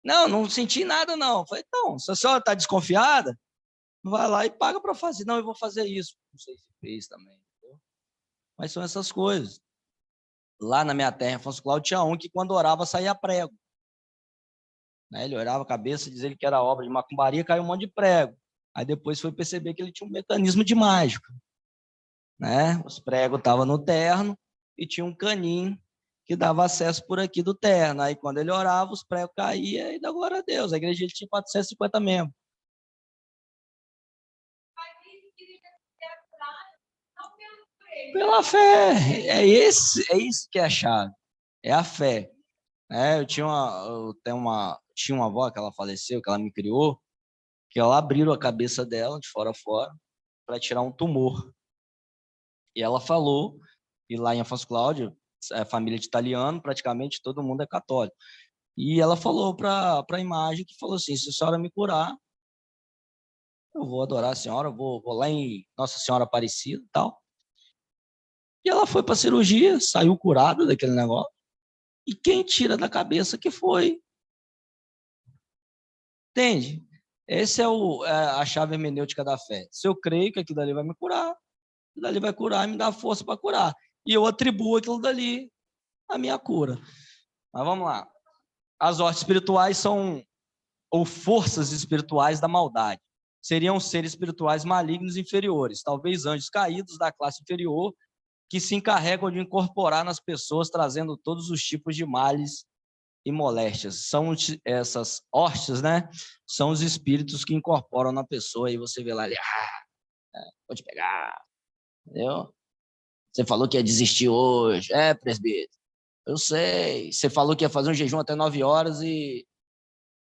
Não, não senti nada, não. Eu falei: então, se a senhora está desconfiada, vai lá e paga para fazer. Não, eu vou fazer isso. Não sei se fez também. Entendeu? Mas são essas coisas. Lá na minha terra, Afonso Cláudio, tinha um que quando orava saía prego. Né? Ele orava a cabeça, dizia que era obra de macumbaria, caiu um monte de prego. Aí depois foi perceber que ele tinha um mecanismo de mágica. Né? Os pregos estavam no terno e tinha um caninho que dava acesso por aqui do terno. Aí quando ele orava, os pregos caíam e dá glória a Deus. A igreja tinha 450 membros. Pela fé. É isso que é a chave. É a fé. Eu tinha uma avó que ela faleceu, que ela me criou, que ela abriu a cabeça dela de fora a fora para tirar um tumor. E ela falou, e lá em Afonso Cláudio, família de italiano, praticamente todo mundo é católico. E ela falou para a imagem, que falou assim: se a senhora me curar, eu vou adorar a senhora, vou lá em Nossa Senhora Aparecida e tal. E ela foi para a cirurgia, saiu curada daquele negócio. E quem tira da cabeça que foi? Entende? Essa é a chave hermenêutica da fé. Se eu creio que aquilo dali vai me curar, aquilo dali vai curar e me dá força para curar. E eu atribuo aquilo dali à minha cura. Mas vamos lá. As hostes espirituais são, ou forças espirituais da maldade. Seriam seres espirituais malignos inferiores, talvez anjos caídos da classe inferior, que se encarregam de incorporar nas pessoas, trazendo todos os tipos de males e moléstias. São essas hostes, né? São os espíritos que incorporam na pessoa, e você vê lá, vou te pegar, entendeu? Você falou que ia desistir hoje. Presbítero, eu sei. Você falou que ia fazer um jejum até 9 horas e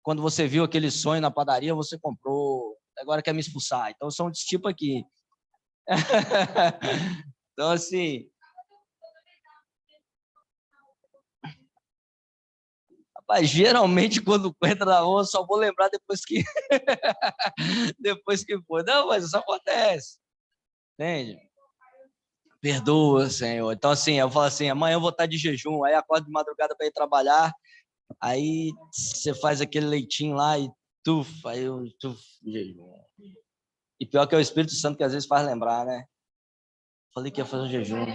quando você viu aquele sonho na padaria, você comprou. Agora quer me expulsar. Então, são desse tipo aqui. Então, assim, rapaz, geralmente quando entra na rua, só vou lembrar depois que depois que foi. Não, mas isso acontece. Entende? Perdoa, Senhor. Então, assim, eu falo assim: amanhã eu vou estar de jejum. Aí acordo de madrugada para ir trabalhar. Aí você faz aquele leitinho lá e aí eu jejum. E pior que é o Espírito Santo que às vezes faz lembrar, né? Falei que ia fazer um jejum.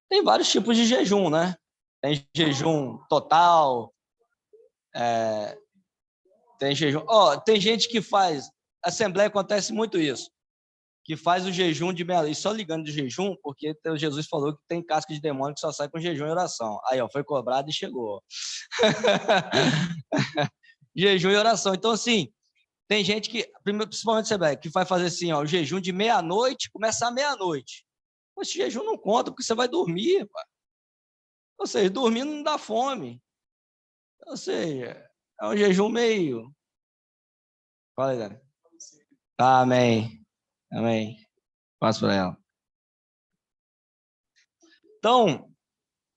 Tem vários tipos de jejum, né? Tem jejum total, tem jejum. Tem gente que faz. Assembleia acontece muito isso. Que faz o jejum de meia. E só ligando de jejum, porque Jesus falou que tem casca de demônio que só sai com jejum e oração. Aí, foi cobrado e chegou. Jejum e oração. Então, assim, tem gente que, principalmente você que vai fazer assim, o jejum de meia-noite, começar meia-noite. Esse jejum não conta, porque você vai dormir. Pá. Ou seja, dormindo não dá fome. Ou seja, é um jejum meio. Fala aí, Dani. Amém. Amém. Passo para ela. Então,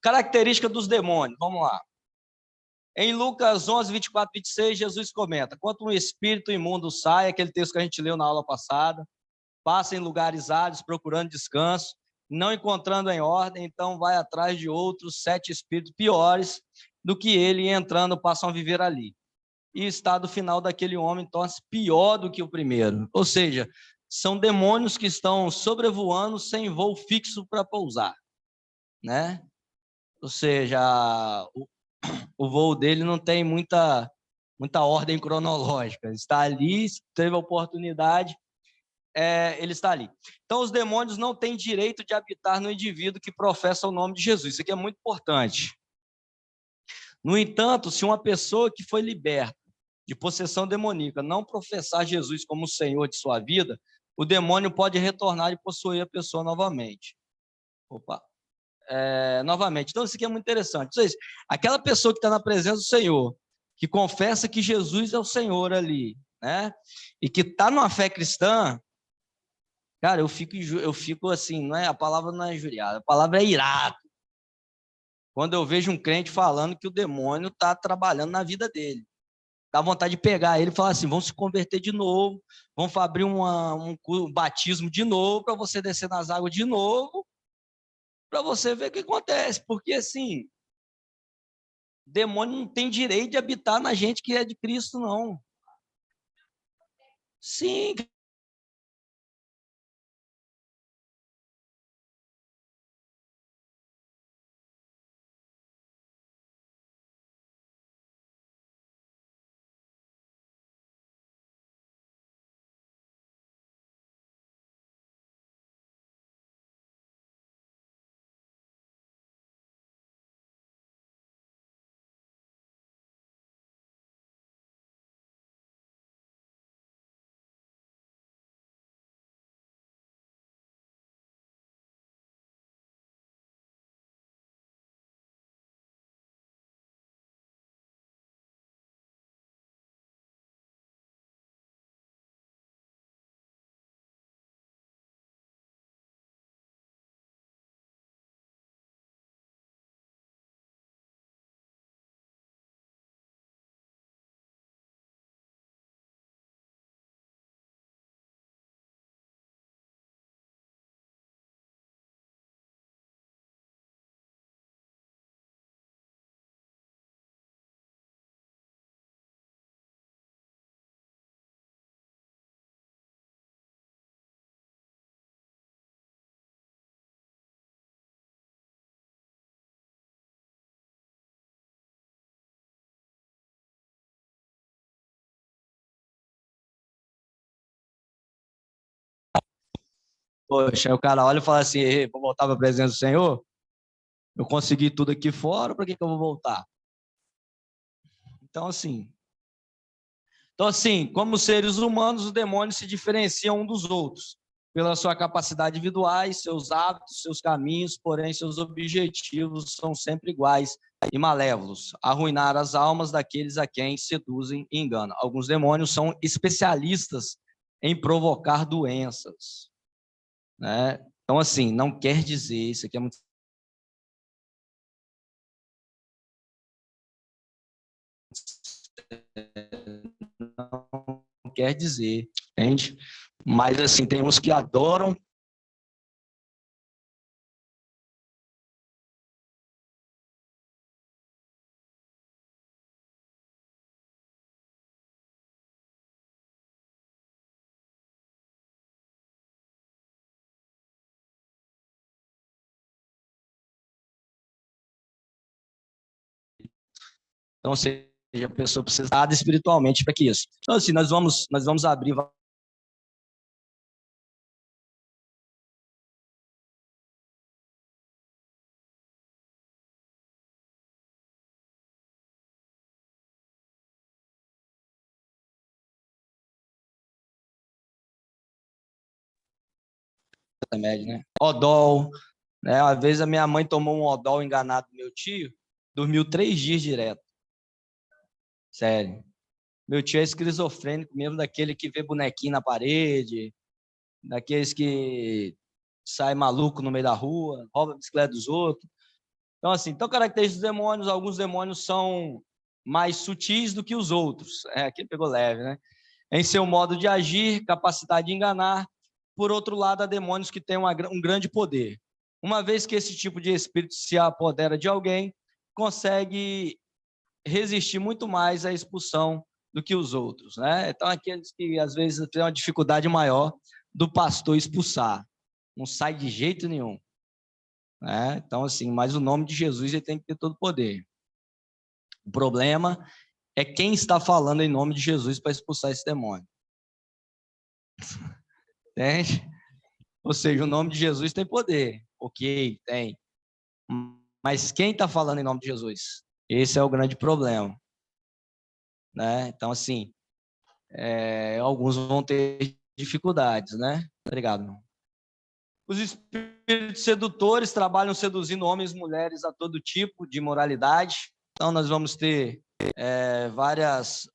característica dos demônios, vamos lá. Em Lucas 11, 24, 26, Jesus comenta: quando um espírito imundo sai, aquele texto que a gente leu na aula passada, passa em lugares áridos procurando descanso, não encontrando em ordem, então vai atrás de outros 7 espíritos piores do que ele, e entrando passam a viver ali. E o estado final daquele homem torna-se pior do que o primeiro. Ou seja, são demônios que estão sobrevoando sem voo fixo para pousar, né? Ou seja, o voo dele não tem muita ordem cronológica. Está ali, teve a oportunidade, ele está ali. Então, os demônios não têm direito de habitar no indivíduo que professa o nome de Jesus. Isso aqui é muito importante. No entanto, se uma pessoa que foi liberta de possessão demoníaca não professar Jesus como o Senhor de sua vida, o demônio pode retornar e possuir a pessoa novamente. Novamente. Então, isso aqui é muito interessante. Então, aquela pessoa que está na presença do Senhor, que confessa que Jesus é o Senhor ali, né? E que está numa fé cristã, cara, eu fico assim, a palavra não é injuriada, a palavra é irado. Quando eu vejo um crente falando que o demônio está trabalhando na vida dele. Dá vontade de pegar ele e falar assim: vamos se converter de novo, vamos abrir um batismo de novo, para você descer nas águas de novo, para você ver o que acontece. Porque, assim, demônio não tem direito de habitar na gente que é de Cristo, não. Sim. Poxa, aí o cara olha e fala assim: "Ei, vou voltar para a presença do Senhor? Eu consegui tudo aqui fora, para que eu vou voltar?" Então, assim, como seres humanos, os demônios se diferenciam um dos outros pela sua capacidade individuais, seus hábitos, seus caminhos, porém seus objetivos são sempre iguais e malévolos: arruinar as almas daqueles a quem seduzem e enganam. Alguns demônios são especialistas em provocar doenças, né? Então, assim, não quer dizer, isso aqui é muito... Não quer dizer, entende? Mas, assim, tem uns que adoram. Então, ou seja, a pessoa precisa estar espiritualmente para que isso. Então, assim, nós vamos abrir remédio, né? Odol, né? Às vezes a minha mãe tomou um odol enganado do meu tio, dormiu 3 dias direto. Sério. Meu tio é esquizofrênico mesmo, daquele que vê bonequinho na parede, daqueles que sai maluco no meio da rua, rouba a bicicleta dos outros. Então, assim, características dos demônios, alguns demônios são mais sutis do que os outros. Aqui pegou leve, né? Em seu modo de agir, capacidade de enganar. Por outro lado, há demônios que têm um grande poder. Uma vez que esse tipo de espírito se apodera de alguém, consegue resistir muito mais à expulsão do que os outros, né? Então, aqueles que às vezes têm uma dificuldade maior do pastor expulsar, não sai de jeito nenhum, né? Então, assim, mas o nome de Jesus ele tem que ter todo o poder. O problema é quem está falando em nome de Jesus para expulsar esse demônio. Entende? Ou seja, o nome de Jesus tem poder, ok, tem. Mas quem está falando em nome de Jesus? Esse é o grande problema, né? Então, assim, alguns vão ter dificuldades, né? Obrigado. Os espíritos sedutores trabalham seduzindo homens e mulheres a todo tipo de moralidade. Então, nós vamos ter várias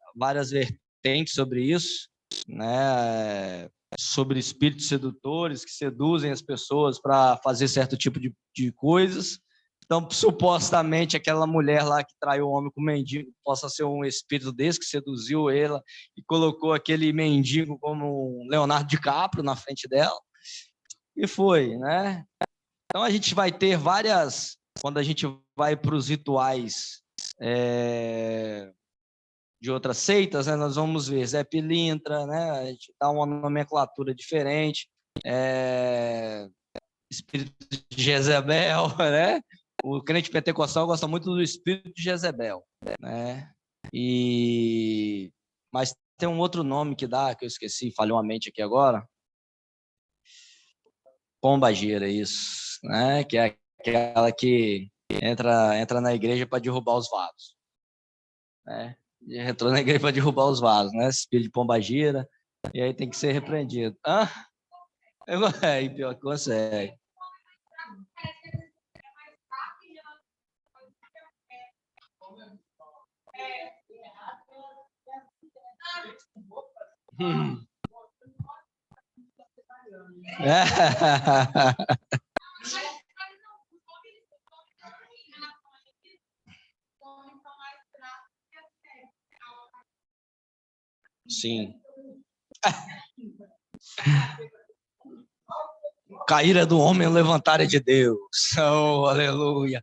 vertentes sobre isso, né? Sobre espíritos sedutores que seduzem as pessoas para fazer certo tipo de coisas. Então, supostamente, aquela mulher lá que traiu o homem com o mendigo possa ser um espírito desse que seduziu ela e colocou aquele mendigo como um Leonardo DiCaprio na frente dela. E foi, né? Então, a gente vai ter várias... Quando a gente vai para os rituais de outras seitas, né, nós vamos ver Zé Pilintra, né? A gente dá uma nomenclatura diferente. Espírito de Jezebel, né? O crente pentecostal gosta muito do espírito de Jezebel, né? Mas tem um outro nome que dá, que eu esqueci, falhou a mente aqui agora. Pombagira, isso, né? Que é aquela que entra na igreja para derrubar os vasos, né? Entrou na igreja para derrubar os vasos, né? Espírito de pombagira, e aí tem que ser repreendido. Pior que consegue. Sim. Caíra do homem, levantar de Deus. Oh, aleluia.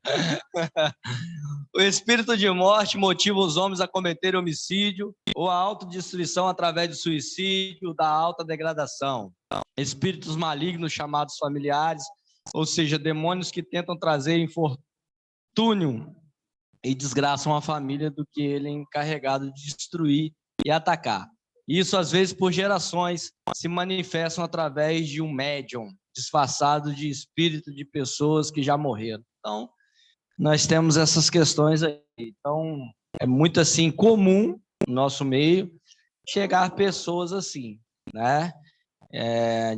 O espírito de morte motiva os homens a cometerem homicídio ou a autodestruição através de suicídio, da alta degradação. Espíritos malignos chamados familiares, ou seja, demônios que tentam trazer infortúnio e desgraçam a família do que ele é encarregado de destruir e atacar. Isso, às vezes, por gerações, se manifestam através de um médium disfarçado de espírito de pessoas que já morreram. Então, nós temos essas questões aí. Então, é muito assim comum no nosso meio chegar pessoas assim, né?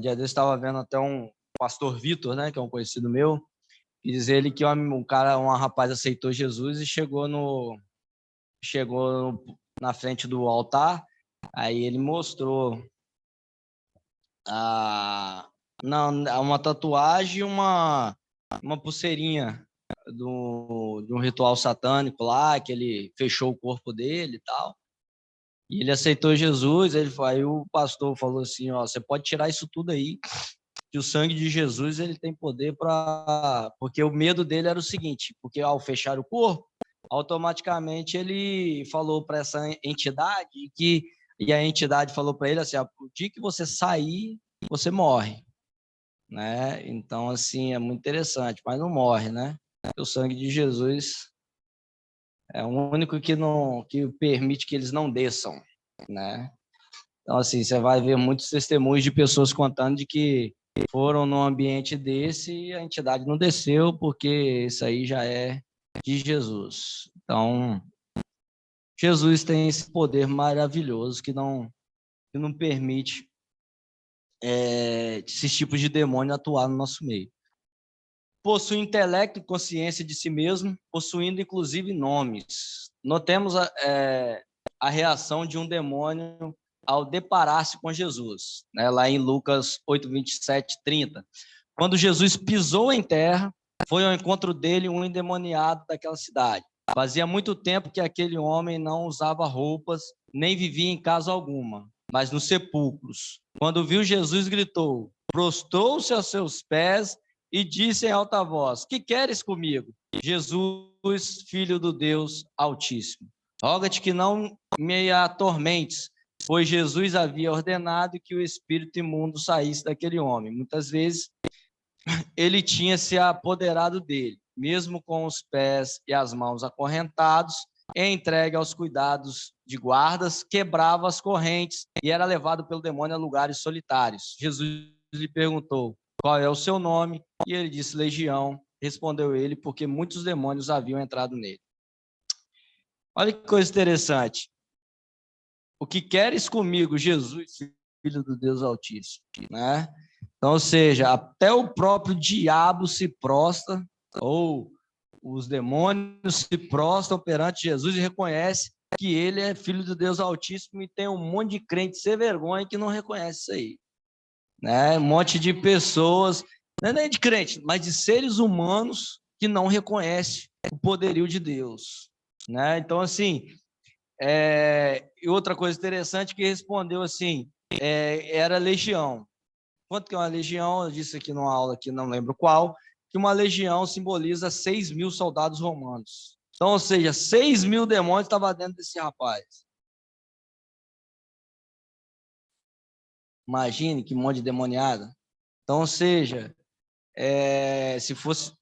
Dia desse estava vendo até um pastor Vitor, né, que é um conhecido meu, e diz ele que um rapaz aceitou Jesus e chegou na frente do altar, aí ele mostrou uma tatuagem e uma pulseirinha de um ritual satânico lá, que ele fechou o corpo dele e tal. E ele aceitou Jesus, aí o pastor falou assim, ó, você pode tirar isso tudo aí, que o sangue de Jesus ele tem poder para... Porque o medo dele era o seguinte, porque ao fechar o corpo, automaticamente ele falou para essa entidade e a entidade falou para ele assim, o dia que você sair, você morre, né? Então, assim, é muito interessante, mas não morre, né? O sangue de Jesus é o único que permite que eles não desçam, né? Então, assim, você vai ver muitos testemunhos de pessoas contando de que foram num ambiente desse e a entidade não desceu, porque isso aí já é de Jesus. Então, Jesus tem esse poder maravilhoso que não permite esses tipos de demônio atuar no nosso meio. Possui intelecto e consciência de si mesmo, possuindo inclusive nomes. Notemos a reação de um demônio ao deparar-se com Jesus, né? Lá em Lucas 8, 27, 30. Quando Jesus pisou em terra, foi ao encontro dele um endemoniado daquela cidade. Fazia muito tempo que aquele homem não usava roupas, nem vivia em casa alguma, mas nos sepulcros. Quando viu Jesus, gritou, prostrou-se aos seus pés e disse em alta voz, que queres comigo? Jesus, filho do Deus Altíssimo, roga-te que não me atormentes, pois Jesus havia ordenado que o espírito imundo saísse daquele homem. Muitas vezes ele tinha se apoderado dele, mesmo com os pés e as mãos acorrentados, e entregue aos cuidados de guardas, quebrava as correntes e era levado pelo demônio a lugares solitários. Jesus lhe perguntou, qual é o seu nome? E ele disse, Legião. Respondeu ele, porque muitos demônios haviam entrado nele. Olha que coisa interessante. O que queres comigo, Jesus, filho do Deus Altíssimo, né? Então, ou seja, até o próprio diabo se prostra, ou os demônios se prostram perante Jesus e reconhecem que ele é filho do Deus Altíssimo, e tem um monte de crente sem vergonha que não reconhece isso aí, né? Um monte de pessoas, não é nem de crente, mas de seres humanos que não reconhecem o poderio de Deus, né? Então, assim, e outra coisa interessante que respondeu assim, era legião. Quanto que é uma legião? Eu disse aqui numa aula que não lembro qual, que uma legião simboliza 6.000 soldados romanos. Então, ou seja, 6.000 demônios estavam dentro desse rapaz. Imagine que monte de demoniada. Então, ou seja, se fosse...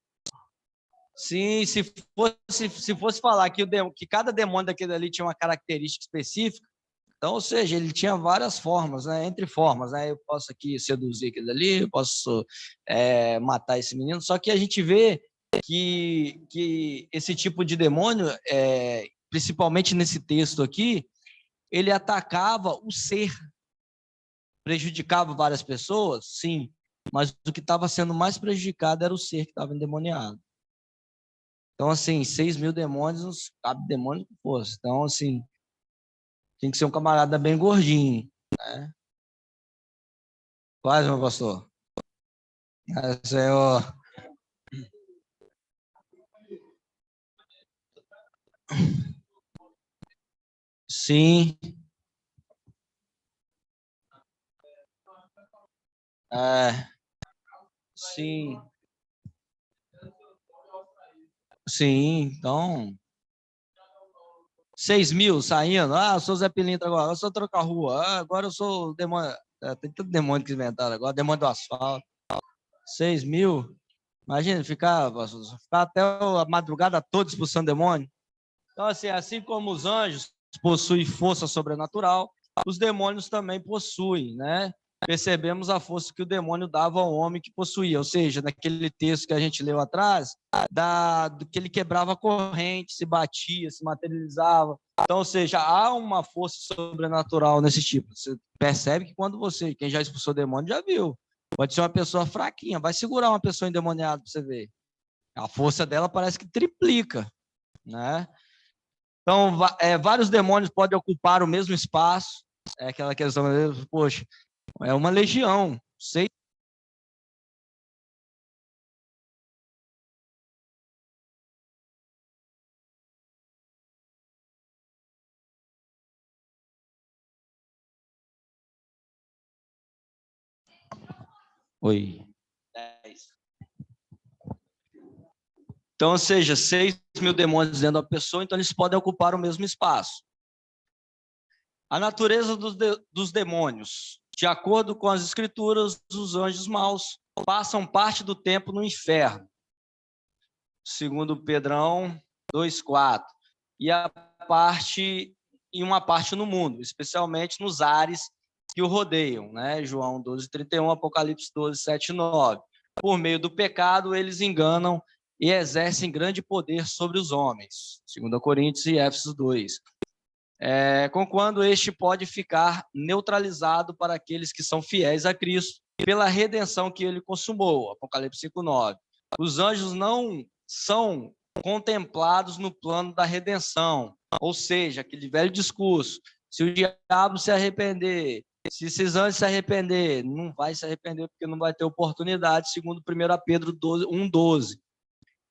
Sim, se fosse falar que cada demônio daquele ali tinha uma característica específica, então, ou seja, ele tinha várias formas, né? Entre formas, né? Eu posso aqui seduzir aquele ali, eu posso matar esse menino, só que a gente vê que esse tipo de demônio, principalmente nesse texto aqui, ele atacava o ser, prejudicava várias pessoas, sim, mas o que estava sendo mais prejudicado era o ser que estava endemoniado. Então, assim, 6.000 demônios, cabe demônio que fosse. Então, assim, tem que ser um camarada bem gordinho, né? Quase, meu pastor. Senhor. Sim. Sim. Sim, então... 6.000 saindo. Ah, eu sou Zé Pilintra agora. Eu sou Troca-Rua. Ah, agora eu sou o demônio. Tem tanto demônio que inventaram agora. Demônio do asfalto. 6.000. Imagina ficar até a madrugada toda expulsando demônio. Então, assim como os anjos possuem força sobrenatural, os demônios também possuem, né? Percebemos a força que o demônio dava ao homem que possuía, ou seja, naquele texto que a gente leu atrás, do que ele quebrava a corrente, se batia, se materializava. Então, ou seja, há uma força sobrenatural nesse tipo. Você percebe que quem já expulsou o demônio já viu. Pode ser uma pessoa fraquinha, vai segurar uma pessoa endemoniada para você ver. A força dela parece que triplica, né? Então, vários demônios podem ocupar o mesmo espaço. É aquela questão, poxa, é uma legião. Sei. Oi. 10. Então, ou seja, 6.000 demônios dentro da pessoa, então eles podem ocupar o mesmo espaço. A natureza dos demônios. De acordo com as escrituras, os anjos maus passam parte do tempo no inferno. Segundo Pedrão 2,4. E uma parte no mundo, especialmente nos ares que o rodeiam, né? João 12,31, Apocalipse 12,7 e 9. Por meio do pecado, eles enganam e exercem grande poder sobre os homens. 2 Coríntios e Éfeso 2. Conquanto este pode ficar neutralizado para aqueles que são fiéis a Cristo, pela redenção que ele consumou. Apocalipse 5,9. Os anjos não são contemplados no plano da redenção, ou seja, aquele velho discurso, se o diabo se arrepender Se esses anjos se arrepender, não vai se arrepender porque não vai ter oportunidade, segundo 1 Pedro 1,12,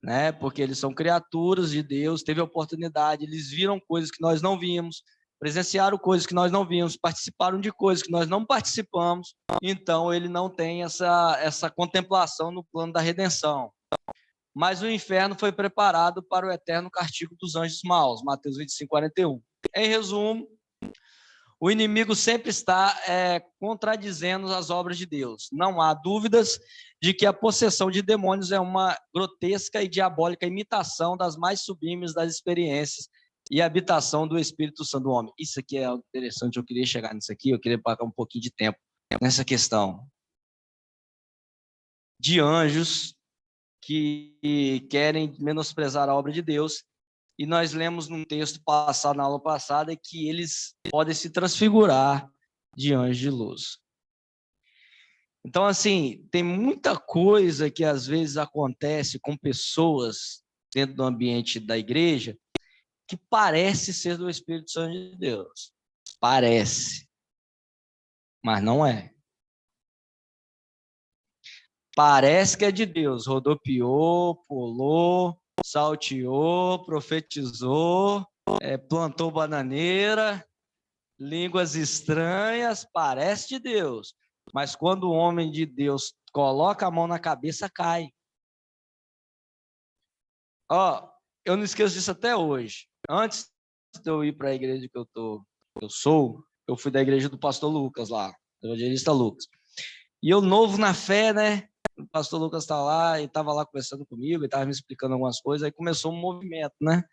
né? Porque eles são criaturas de Deus, teve a oportunidade, eles viram coisas que nós não vimos, presenciaram coisas que nós não vimos, participaram de coisas que nós não participamos, então ele não tem essa contemplação no plano da redenção. Mas o inferno foi preparado para o eterno castigo dos anjos maus, Mateus 25:41. Em resumo, o inimigo sempre está contradizendo as obras de Deus. Não há dúvidas de que a possessão de demônios é uma grotesca e diabólica imitação das mais sublimes das experiências e habitação do Espírito Santo do homem. Isso aqui é algo interessante, eu queria chegar nisso aqui, eu queria pagar um pouquinho de tempo nessa questão de anjos que querem menosprezar a obra de Deus, e nós lemos num texto passado, na aula passada, que eles podem se transfigurar de anjos de luz. Então, assim, tem muita coisa que às vezes acontece com pessoas dentro do ambiente da igreja que parece ser do Espírito Santo de Deus. Parece, mas não é. Parece que é de Deus, rodopiou, pulou, salteou, profetizou, plantou bananeira, línguas estranhas, parece de Deus. Mas quando o homem de Deus coloca a mão na cabeça, cai. Ó, eu não esqueço disso até hoje. Antes de eu ir para a igreja que eu fui da igreja do pastor Lucas lá, do evangelista Lucas. E eu novo na fé, né? O pastor Lucas está lá, e estava lá conversando comigo, e estava me explicando algumas coisas, aí começou um movimento, né?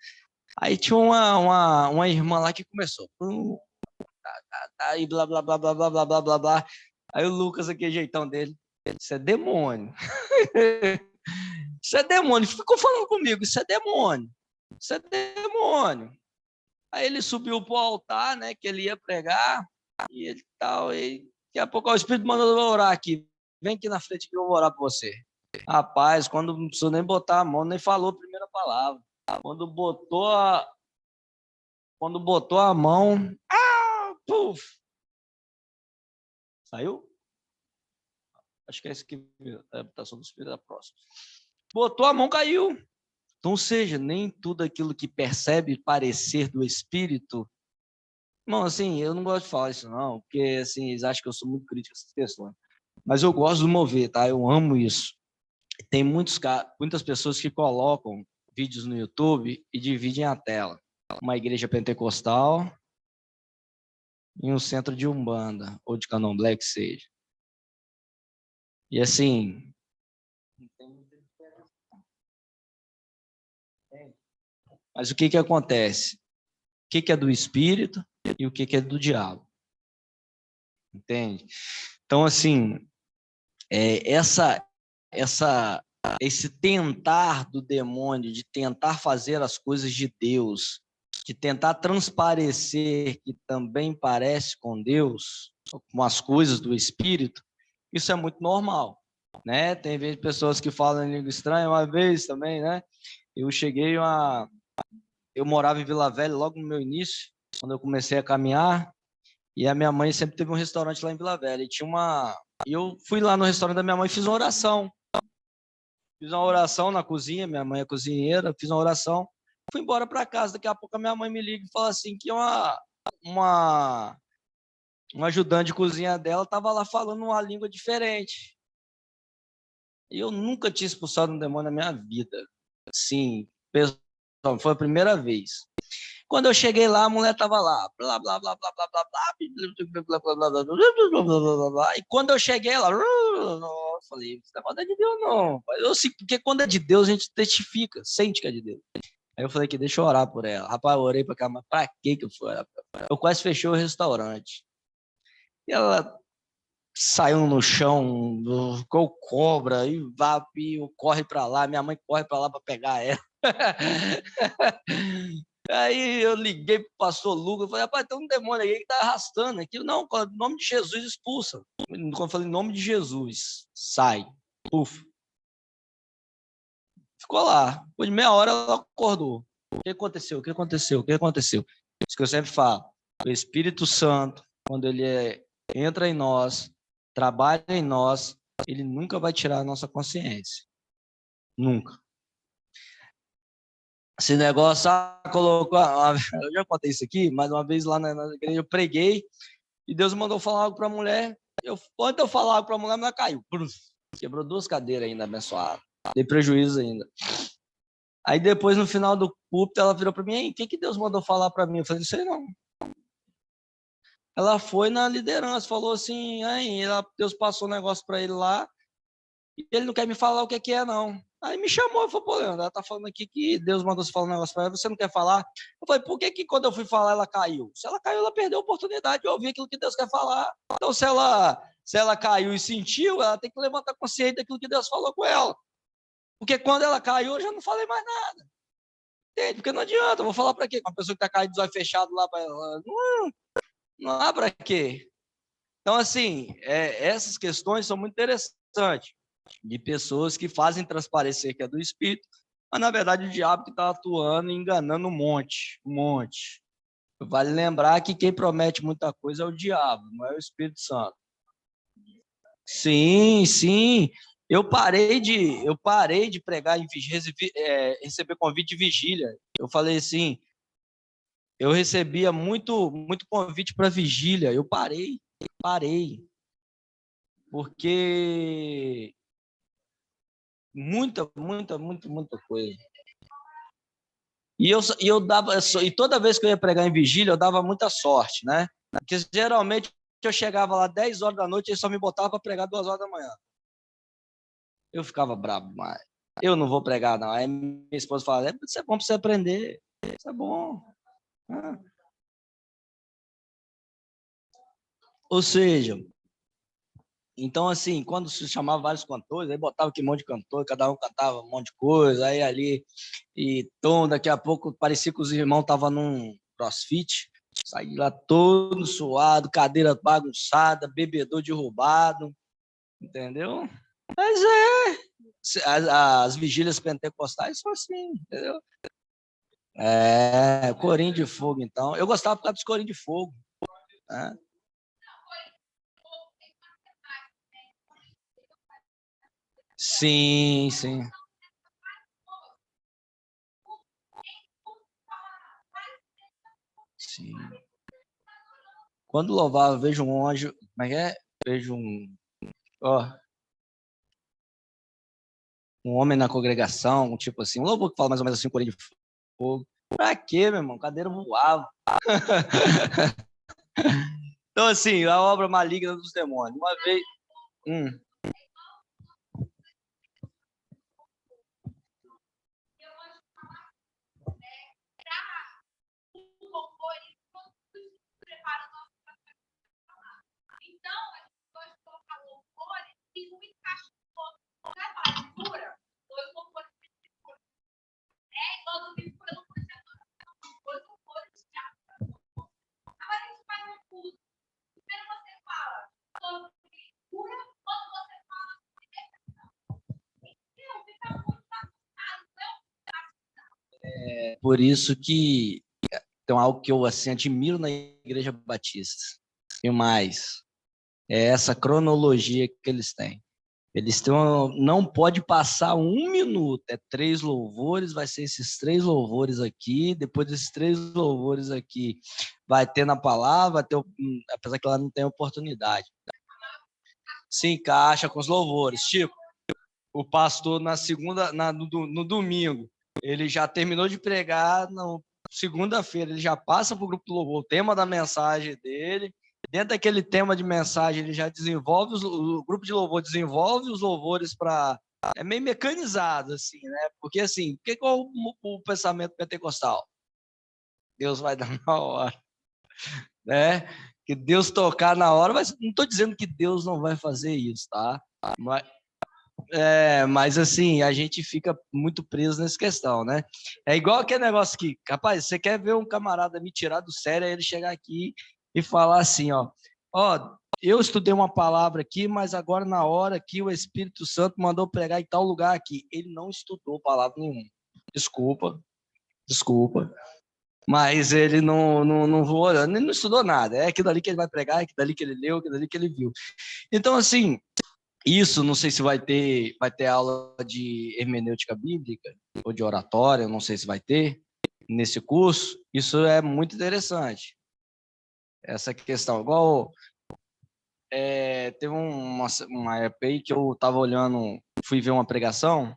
Aí tinha uma irmã lá que começou, aí blá, blá, blá, blá, blá, blá, blá, blá, blá. Aí o Lucas, aquele jeitão dele, isso é demônio. Isso é demônio. Ficou falando comigo, isso é demônio. Isso é demônio. Aí ele subiu para o altar, né, que ele ia pregar, e ele tal, e daqui a pouco o Espírito mandou eu orar aqui. Vem aqui na frente que eu vou orar por você. Rapaz, quando não precisou nem botar a mão, nem falou a primeira palavra. Quando botou a mão, puf! Saiu? Acho que é esse que a habitação do Espírito da próxima. Botou a mão, caiu. Então, ou seja, nem tudo aquilo que percebe parecer do Espírito. Não, assim, eu não gosto de falar isso não, porque assim, eles acham que eu sou muito crítico a essas questões. Mas eu gosto do mover, tá? Eu amo isso. Tem muitas pessoas que colocam vídeos no YouTube e dividem a tela. Uma igreja pentecostal e um centro de Umbanda, ou de Candomblé, que seja. E assim, não tem muita diferença. Mas o que acontece? O que é do Espírito e o que é do diabo? Entende? Então, assim, esse tentar do demônio de tentar fazer as coisas de Deus, de tentar transparecer que também parece com Deus, com as coisas do Espírito, isso é muito normal, né? Tem pessoas que falam em língua estranha. Uma vez também, né? Eu morava em Vila Velha logo no meu início, quando eu comecei a caminhar, e a minha mãe sempre teve um restaurante lá em Vila Velha, e eu fui lá no restaurante da minha mãe e fiz uma oração. Fiz uma oração na cozinha, minha mãe é cozinheira, fiz uma oração, fui embora para casa. Daqui a pouco a minha mãe me liga e fala assim que uma ajudante de cozinha dela estava lá falando uma língua diferente. E eu nunca tinha expulsado um demônio na minha vida. Sim, foi a primeira vez. Quando eu cheguei lá, a mulher estava lá, blá, blá, blá, blá, blá, blá, blá, e quando eu cheguei lá, eu falei, isso não é de Deus, não. Eu sei, porque quando é de Deus, a gente testifica, sente que é de Deus. Aí eu falei que deixa eu orar por ela. Rapaz, eu orei para cá, mas para que eu fui orar? Eu quase fechei o restaurante. E ela saiu no chão, ficou cobra, e corre para lá, minha mãe corre para lá para pegar ela. Aí eu liguei pro pastor Lucas, falei, rapaz, tem um demônio aí que tá arrastando aqui. Não, em nome de Jesus, expulsa. Quando eu falei, em nome de Jesus, sai. Puf. Ficou lá. Depois de meia hora, ela acordou. O que aconteceu? O que aconteceu? O que aconteceu? Isso que eu sempre falo. O Espírito Santo, quando ele é entra em nós, trabalha em nós, ele nunca vai tirar a nossa consciência. Nunca. Esse negócio colocou... Eu já contei isso aqui, mas uma vez lá na igreja eu preguei e Deus mandou falar algo para a mulher. Quando eu falar algo para a mulher, ela caiu. Quebrou 2 cadeiras ainda, abençoada. Dei prejuízo ainda. Aí depois, no final do culto, ela virou para mim: o que Deus mandou falar para mim? Eu falei: não sei não. Ela foi na liderança, falou assim: Deus passou um negócio para ele lá e ele não quer me falar o que é não. Aí me chamou e falou: pô, Leandro, ela tá falando aqui que Deus mandou você falar um negócio para ela, você não quer falar? Eu falei: por que quando eu fui falar ela caiu? Se ela caiu, ela perdeu a oportunidade de ouvir aquilo que Deus quer falar. Então, se ela caiu e sentiu, ela tem que levantar a consciência daquilo que Deus falou com ela. Porque quando ela caiu, eu já não falei mais nada. Entende? Porque não adianta, eu vou falar para quê? Com uma pessoa que está caída de olhos fechados lá, não há para quê? Então, assim, essas questões são muito interessantes, de pessoas que fazem transparecer que é do Espírito, mas, na verdade, o diabo que está atuando e enganando um monte. Vale lembrar que quem promete muita coisa é o diabo, não é o Espírito Santo. Sim, sim. Eu parei de pregar em receber convite de vigília. Eu falei assim, eu recebia muito convite para vigília. Eu parei. Porque muita coisa. E toda vez que eu ia pregar em vigília, eu dava muita sorte, né? Porque geralmente eu chegava lá 10 horas da noite e eles só me botavam para pregar 2 horas da manhã. Eu ficava bravo, mas eu não vou pregar, não. Aí minha esposa fala: isso é bom para você aprender, isso é bom. Ou seja, então, assim, quando se chamava vários cantores, aí botava aquele monte de cantor, cada um cantava um monte de coisa, aí ali, e tom, daqui a pouco parecia que os irmãos estavam num crossfit, saí lá todo suado, cadeira bagunçada, bebedor derrubado, entendeu? Mas as vigílias pentecostais são assim, entendeu? Corinho de fogo, então. Eu gostava por causa dos corinhos de fogo, né? Sim. Sim. Quando louvava, vejo um anjo, como é que é? Vejo um homem na congregação, tipo assim, um louvor que fala mais ou menos assim, corinho de fogo. Pra quê, meu irmão? Cadeira voava. Então, assim, a obra maligna dos demônios. Uma vez... Por isso que tem algo que eu assim, admiro na Igreja Batista. E mais, é essa cronologia que eles têm. Eles têm não pode passar 1 minuto. 3 louvores, vai ser esses 3 louvores aqui. Depois desses 3 louvores aqui, vai ter na palavra, apesar que ela não tem oportunidade. Se encaixa com os louvores. Tipo, o pastor no domingo, ele já terminou de pregar, na segunda-feira ele já passa para o grupo do louvor o tema da mensagem dele. Dentro daquele tema de mensagem, ele já desenvolve, o grupo de louvor desenvolve os louvores para... É meio mecanizado, assim, né? Porque, assim, qual o pensamento pentecostal? Deus vai dar na hora, né? Que Deus tocar na hora, mas não estou dizendo que Deus não vai fazer isso, tá? Mas assim, a gente fica muito preso nessa questão, né? É igual aquele negócio que, rapaz, você quer ver um camarada me tirar do sério, aí ele chegar aqui e falar assim, ó, eu estudei uma palavra aqui, mas agora na hora que o Espírito Santo mandou pregar em tal lugar aqui, ele não estudou palavra nenhuma. Desculpa. Mas ele não voou, ele não estudou nada. É aquilo ali que ele vai pregar, é aquilo ali que ele leu, é aquilo ali que ele viu. Então, assim, isso, não sei se vai ter aula de hermenêutica bíblica ou de oratória, não sei se vai ter nesse curso. Isso é muito interessante. Essa questão, igual teve uma época aí que eu estava olhando, fui ver uma pregação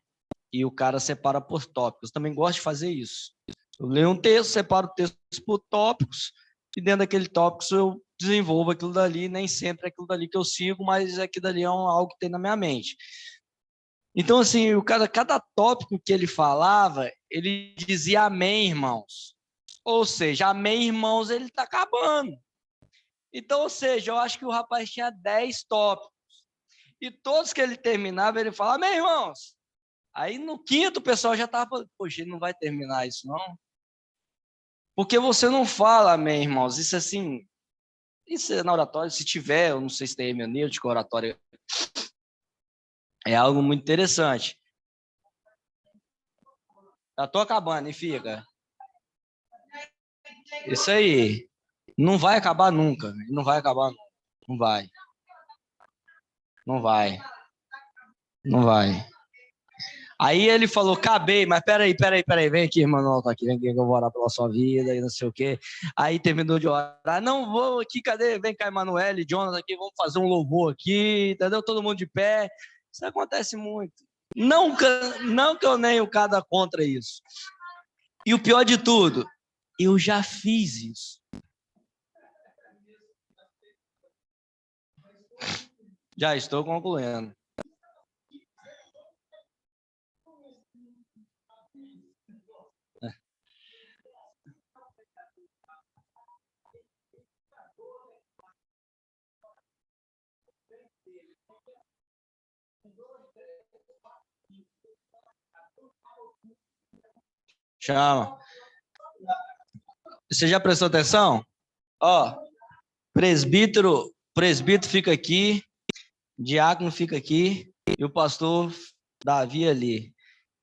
e o cara separa por tópicos. Eu também gosto de fazer isso. Eu leio um texto, separo o texto por tópicos e dentro daquele tópico eu desenvolvo aquilo dali, nem sempre é aquilo dali que eu sigo, mas aquilo dali é algo que tem na minha mente. Então, assim, cada tópico que ele falava, ele dizia amém, irmãos. Ou seja, amém, irmãos, ele está acabando. Então, ou seja, eu acho que o rapaz tinha 10 tópicos. E todos que ele terminava, ele falava, amém, irmãos. Aí no quinto, o pessoal já estava falando, poxa, ele não vai terminar isso, não? Porque você não fala amém, irmãos. Isso assim, isso é na oratória, se tiver, eu não sei se tem hermenêutica, oratória, é algo muito interessante. Já tô acabando, e fica. Isso aí. Não vai acabar nunca. Não vai acabar nunca. Não vai. Não vai. Não vai. Aí ele falou, acabei, mas peraí, vem aqui, irmão, tá aqui, vem aqui que eu vou orar pela sua vida e não sei o quê. Aí terminou de orar, não vou aqui, cadê? Vem cá, Emanuele, Jonas aqui, vamos fazer um louvor aqui, entendeu? Todo mundo de pé. Isso acontece muito. Não que eu nem o cada contra isso. E o pior de tudo, eu já fiz isso. Já estou concluindo. Chama. Você já prestou atenção? Ó, presbítero fica aqui, diácono fica aqui e o pastor Davi ali.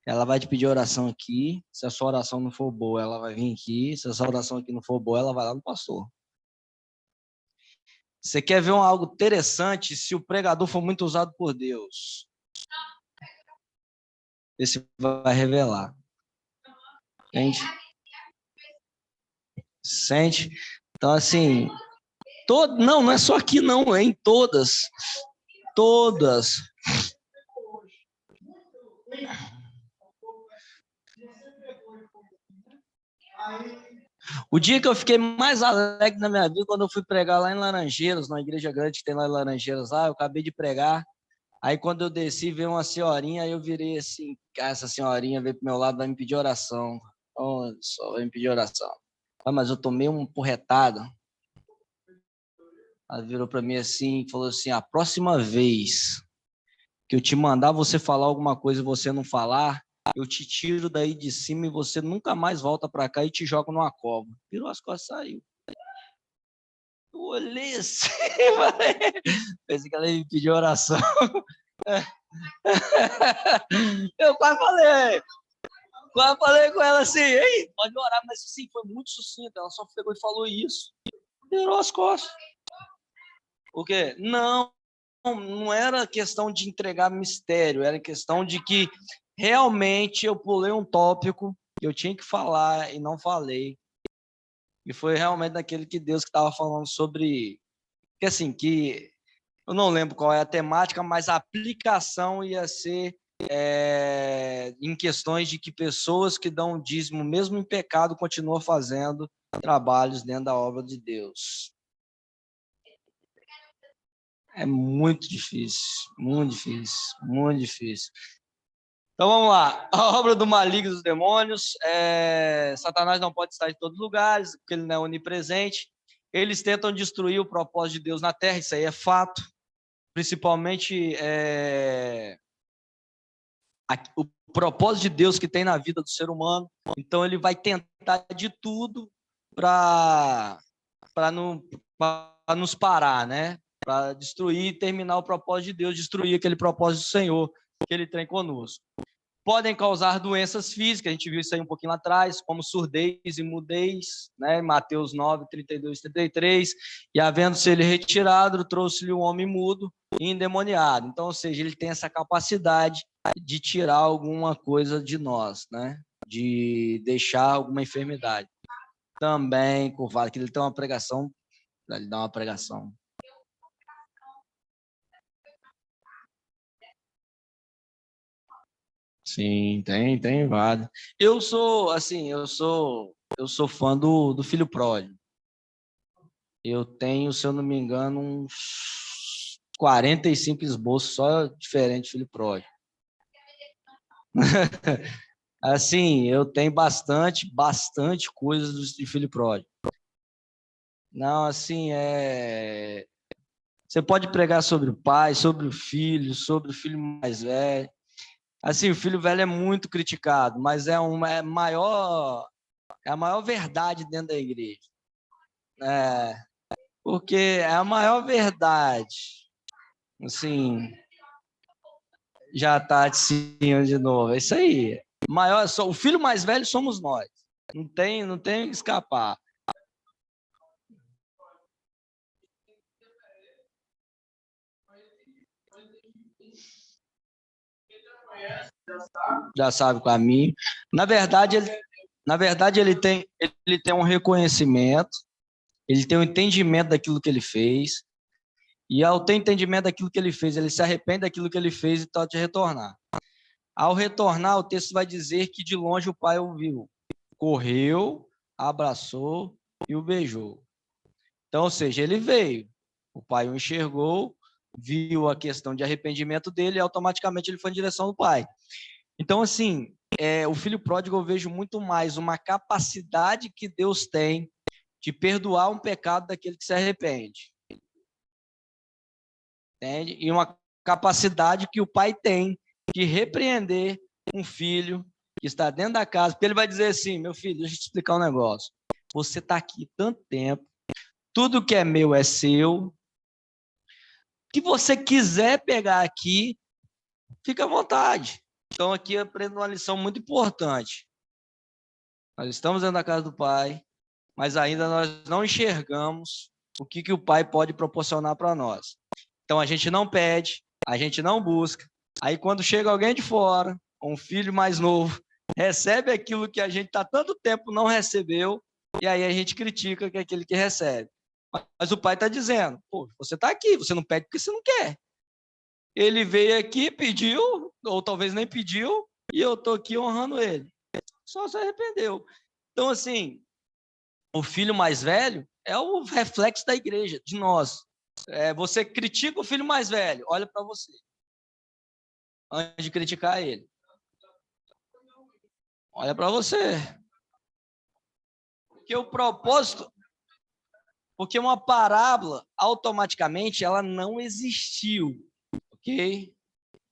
Ela vai te pedir oração aqui. Se a sua oração não for boa, ela vai vir aqui. Se a sua oração aqui não for boa, ela vai lá no pastor. Você quer ver algo interessante? Se o pregador for muito usado por Deus, esse vai revelar. Entende? Sente? Então, assim, não é só aqui não, é em todas. Todas. O dia que eu fiquei mais alegre na minha vida, quando eu fui pregar lá em Laranjeiras, na igreja grande que tem lá em Laranjeiras, eu acabei de pregar. Aí quando eu desci, veio uma senhorinha, aí eu virei assim, essa senhorinha veio pro meu lado, vai me pedir oração. Olha só, vai me pedir oração. Mas eu tomei um porretado. Ela virou para mim assim e falou assim, a próxima vez que eu te mandar você falar alguma coisa e você não falar, eu te tiro daí de cima e você nunca mais volta para cá e te jogo numa cova. Virou as costas e saiu. Eu olhei assim, pensei que ela ia me pedir oração. Eu quase falei com ela assim, ei, pode orar, mas assim, foi muito sucinto, ela só pegou e falou isso. Virou as costas. O quê? Não era questão de entregar mistério, era questão de que realmente eu pulei um tópico que eu tinha que falar e não falei. E foi realmente daquele que Deus que estava falando sobre, que assim, que eu não lembro qual é a temática, mas a aplicação ia ser em questões de que pessoas que dão dízimo, mesmo em pecado, continuam fazendo trabalhos dentro da obra de Deus. É muito difícil, muito difícil, muito difícil. Então vamos lá, a obra do maligno dos demônios, Satanás não pode estar em todos os lugares, porque ele não é onipresente. Eles tentam destruir o propósito de Deus na terra, isso aí é fato. Principalmente o propósito de Deus que tem na vida do ser humano. Então ele vai tentar de tudo para nos parar, né? Para destruir e terminar o propósito de Deus, destruir aquele propósito do Senhor que ele tem conosco. Podem causar doenças físicas, a gente viu isso aí um pouquinho lá atrás, como surdez e mudez, né? Mateus 9, 32, 33. E havendo-se ele retirado, trouxe-lhe um homem mudo e endemoniado. Então, ou seja, ele tem essa capacidade de tirar alguma coisa de nós, né? De deixar alguma enfermidade. Também, curvado, que ele tem uma pregação, ele dá uma pregação. Sim, tem vários. Eu sou, assim, eu sou fã do Filho Pródigo. Eu tenho, se eu não me engano, uns 45 esboços só diferente do Filho Pródigo. Assim, eu tenho bastante coisas de Filho Pródigo. Não, assim, você pode pregar sobre o pai, sobre o filho mais velho. Assim, o filho velho é muito criticado, mas é a maior verdade dentro da igreja. É, porque é a maior verdade. Assim, já tá de cima de novo. É isso aí. O filho mais velho somos nós. Não tem que escapar. Já sabe o caminho. Na verdade ele tem um reconhecimento, ele tem um entendimento daquilo que ele fez. E ao ter entendimento daquilo que ele fez, ele se arrepende daquilo que ele fez e pode retornar. Ao retornar, o texto vai dizer que de longe o pai o viu. Correu, abraçou e o beijou. Então, ou seja, ele veio. O pai o enxergou, viu a questão de arrependimento dele e automaticamente ele foi em direção do pai. Então, assim, o filho pródigo eu vejo muito mais uma capacidade que Deus tem de perdoar um pecado daquele que se arrepende. Entende? E uma capacidade que o pai tem de repreender um filho que está dentro da casa, porque ele vai dizer assim: meu filho, deixa eu te explicar um negócio. Você está aqui tanto tempo, tudo que é meu é seu. O que você quiser pegar aqui, fica à vontade. Então, aqui eu aprendo uma lição muito importante. Nós estamos dentro da casa do pai, mas ainda nós não enxergamos o que o pai pode proporcionar para nós. Então, a gente não pede, a gente não busca. Aí, quando chega alguém de fora, um filho mais novo, recebe aquilo que a gente está tanto tempo não recebeu, e aí a gente critica que é aquele que recebe. Mas o pai está dizendo: pô, você está aqui, você não pede porque você não quer. Ele veio aqui, pediu, ou talvez nem pediu, e eu estou aqui honrando ele. Só se arrependeu. Então, assim, o filho mais velho é o reflexo da igreja, de nós. Você critica o filho mais velho, olha para você, antes de criticar ele. Olha para você. Porque o propósito, porque uma parábola, automaticamente, ela não existiu, ok?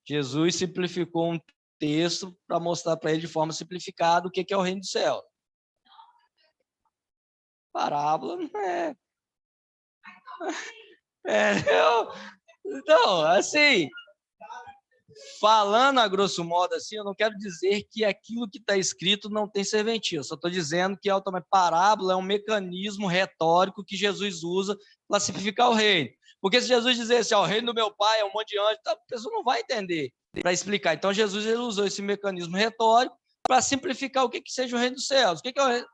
Jesus simplificou um texto para mostrar para ele de forma simplificada o que é o reino do céu. Parábola não é. Então, assim, falando a grosso modo assim, eu não quero dizer que aquilo que está escrito não tem serventia. Eu só estou dizendo que a parábola é um mecanismo retórico que Jesus usa para simplificar o reino. Porque se Jesus dissesse, o reino do meu pai é um monte de anjos, a pessoa não vai entender para explicar. Então Jesus ele usou esse mecanismo retórico para simplificar o que seja o reino dos céus. O que é o reino?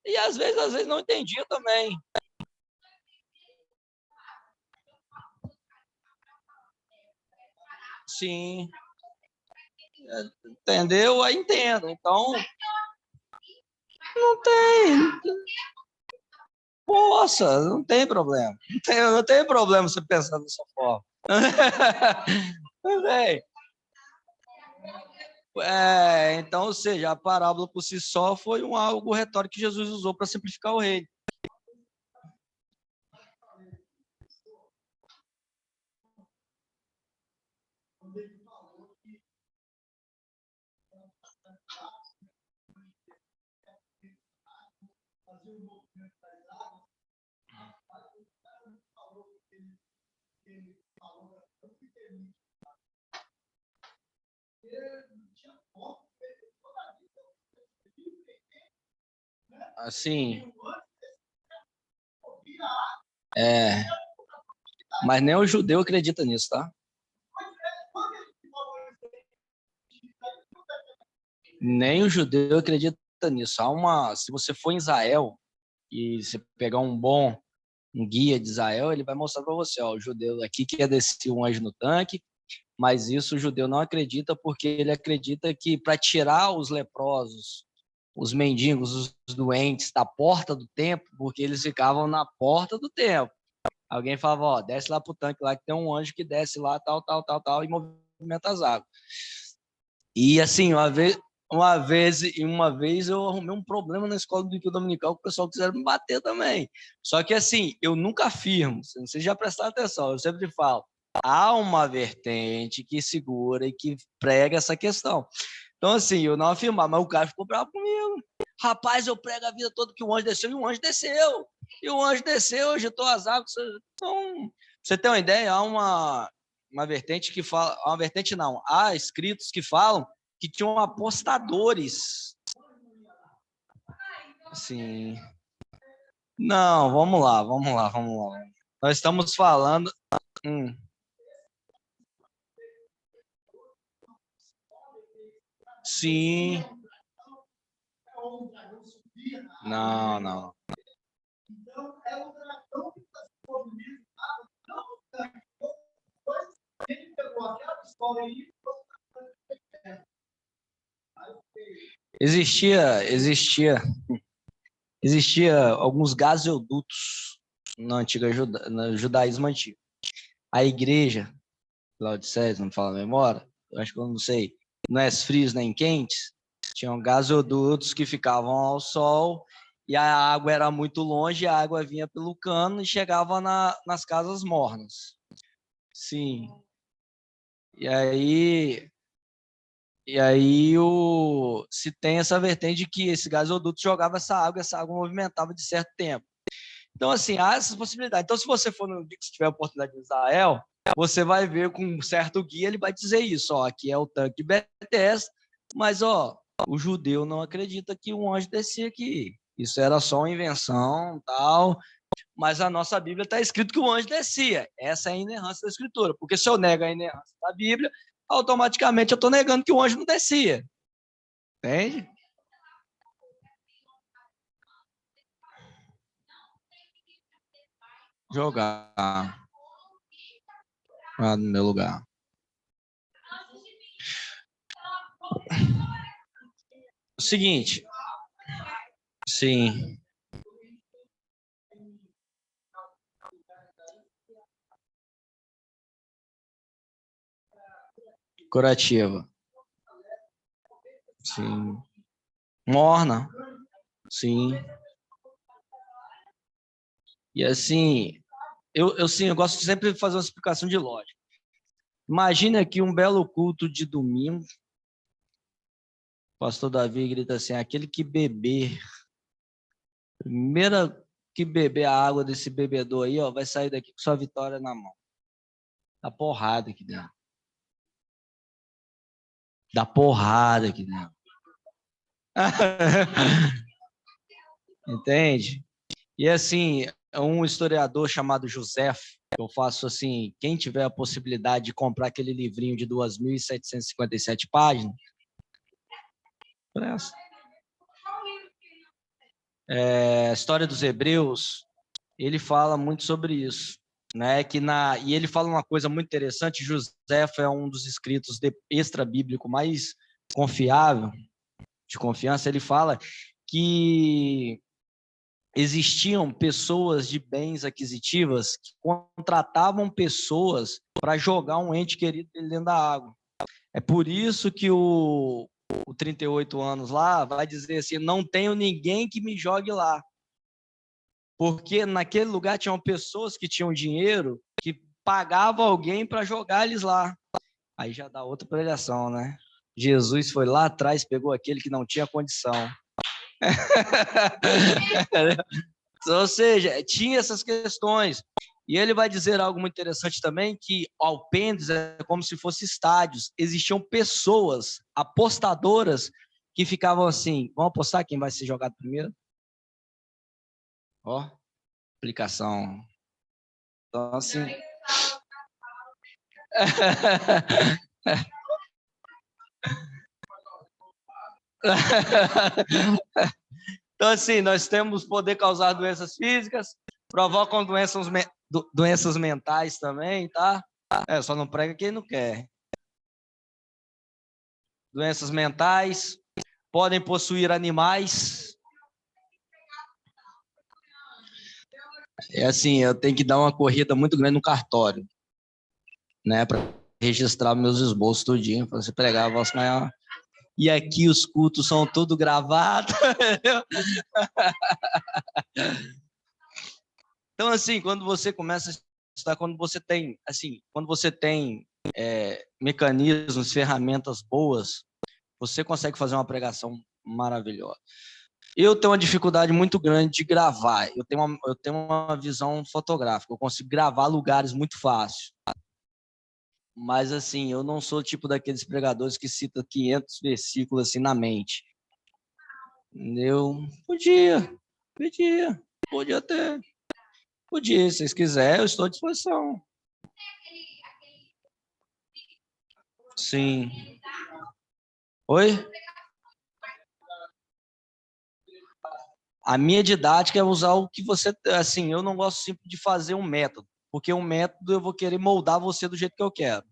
E às vezes não entendia também. Sim. Entendeu? Aí entendo. Então, não tem. Poxa, não tem problema. Não tem problema você pensar dessa forma. Não tem. Então, ou seja, a parábola por si só foi algo retórico que Jesus usou para simplificar o reino. Assim, mas nem o judeu acredita nisso, tá? Nem o judeu acredita nisso. Se você for em Israel e você pegar um guia de Israel, ele vai mostrar para você, ó, o judeu aqui quer descer um anjo no tanque, mas isso o judeu não acredita porque ele acredita que para tirar os leprosos, os mendigos, os doentes da porta do templo, porque eles ficavam na porta do templo. Alguém falava, ó, desce lá pro tanque lá que tem um anjo que desce lá, tal, e movimenta as águas. E assim, uma vez eu arrumei um problema na escola do Rio Dominical que o pessoal quiseram me bater também. Só que assim, eu nunca afirmo, vocês já prestaram atenção, eu sempre falo, há uma vertente que segura e que prega essa questão. Então assim, eu não afirmar, mas o cara ficou bravo comigo. Rapaz, eu prego a vida toda que o anjo desceu e o anjo desceu. E o anjo desceu, agitou as águas. Então, pra você ter uma ideia, há uma vertente que fala, uma vertente não, há escritos que falam que tinham apostadores. Sim. Não, vamos lá. Nós estamos falando. Sim. Não. Então, é o dragão que está se movimentando, não o tanque. Ele pegou aquela pistola aí e Existia alguns gasodutos no judaísmo antigo. A igreja, Laodiceia, não me fala a memória, eu acho que eu não sei, não é frios nem quentes, tinham gasodutos que ficavam ao sol e a água era muito longe, a água vinha pelo cano e chegava nas casas mornas. Sim. E aí se tem essa vertente de que esse gasoduto jogava essa água movimentava de certo tempo. Então, assim, há essas possibilidades. Então, se você for no dia que você tiver a oportunidade de Israel, você vai ver com um certo guia, ele vai dizer isso, ó, aqui é o tanque de Betesda, mas, ó, o judeu não acredita que um anjo descia aqui. Isso era só uma invenção, tal, mas na nossa Bíblia está escrito que o anjo descia. Essa é a inerrância da Escritura, porque se eu nego a inerrância da Bíblia, automaticamente eu estou negando que o anjo não descia. Entende? Jogar lá no meu lugar. O seguinte. Sim. Curativa. Sim. Morna. Sim. E assim, eu gosto sempre de fazer uma explicação de lógica. Imagina aqui um belo culto de domingo. O pastor Davi grita assim, aquele que beber, primeira que beber a água desse bebedor aí, ó, vai sair daqui com sua vitória na mão. Dá porrada aqui dentro. Dá porrada aqui dentro. Entende? E assim, um historiador chamado José, eu faço assim, quem tiver a possibilidade de comprar aquele livrinho de 2.757 páginas, presta. História dos Hebreus, ele fala muito sobre isso, né? E ele fala uma coisa muito interessante. José é um dos escritos extra-bíblico mais confiável, de confiança. Ele fala que existiam pessoas de bens aquisitivas que contratavam pessoas para jogar um ente querido dentro da água. É por isso que o 38 anos lá vai dizer assim, não tenho ninguém que me jogue lá. Porque naquele lugar tinham pessoas que tinham dinheiro que pagavam alguém para jogar eles lá. Aí já dá outra pregação, né? Jesus foi lá atrás, pegou aquele que não tinha condição. Ou seja, tinha essas questões. E ele vai dizer algo muito interessante também, que alpendres é como se fossem estádios. Existiam pessoas apostadoras que ficavam assim, vamos apostar quem vai ser jogado primeiro? Ó, aplicação. Então, assim... Então, assim, nós temos poder causar doenças físicas, provocam doenças mentais também, tá? Só não prega quem não quer. Doenças mentais, podem possuir animais. É assim, eu tenho que dar uma corrida muito grande no cartório, né, para registrar meus esboços tudinho, para você pregar a voz maior. E aqui os cultos são tudo gravados. Então, assim, quando você começa a estudar, quando você tem mecanismos, ferramentas boas, você consegue fazer uma pregação maravilhosa. Eu tenho uma dificuldade muito grande de gravar. Eu tenho uma visão fotográfica. Eu consigo gravar lugares muito fácil. Mas, assim, eu não sou tipo daqueles pregadores que citam 500 versículos assim na mente. Eu podia ter. Podia, se vocês quiserem, eu estou à disposição. Sim. Oi? A minha didática é usar o que você... Assim, eu não gosto sempre de fazer um método, porque um método eu vou querer moldar você do jeito que eu quero.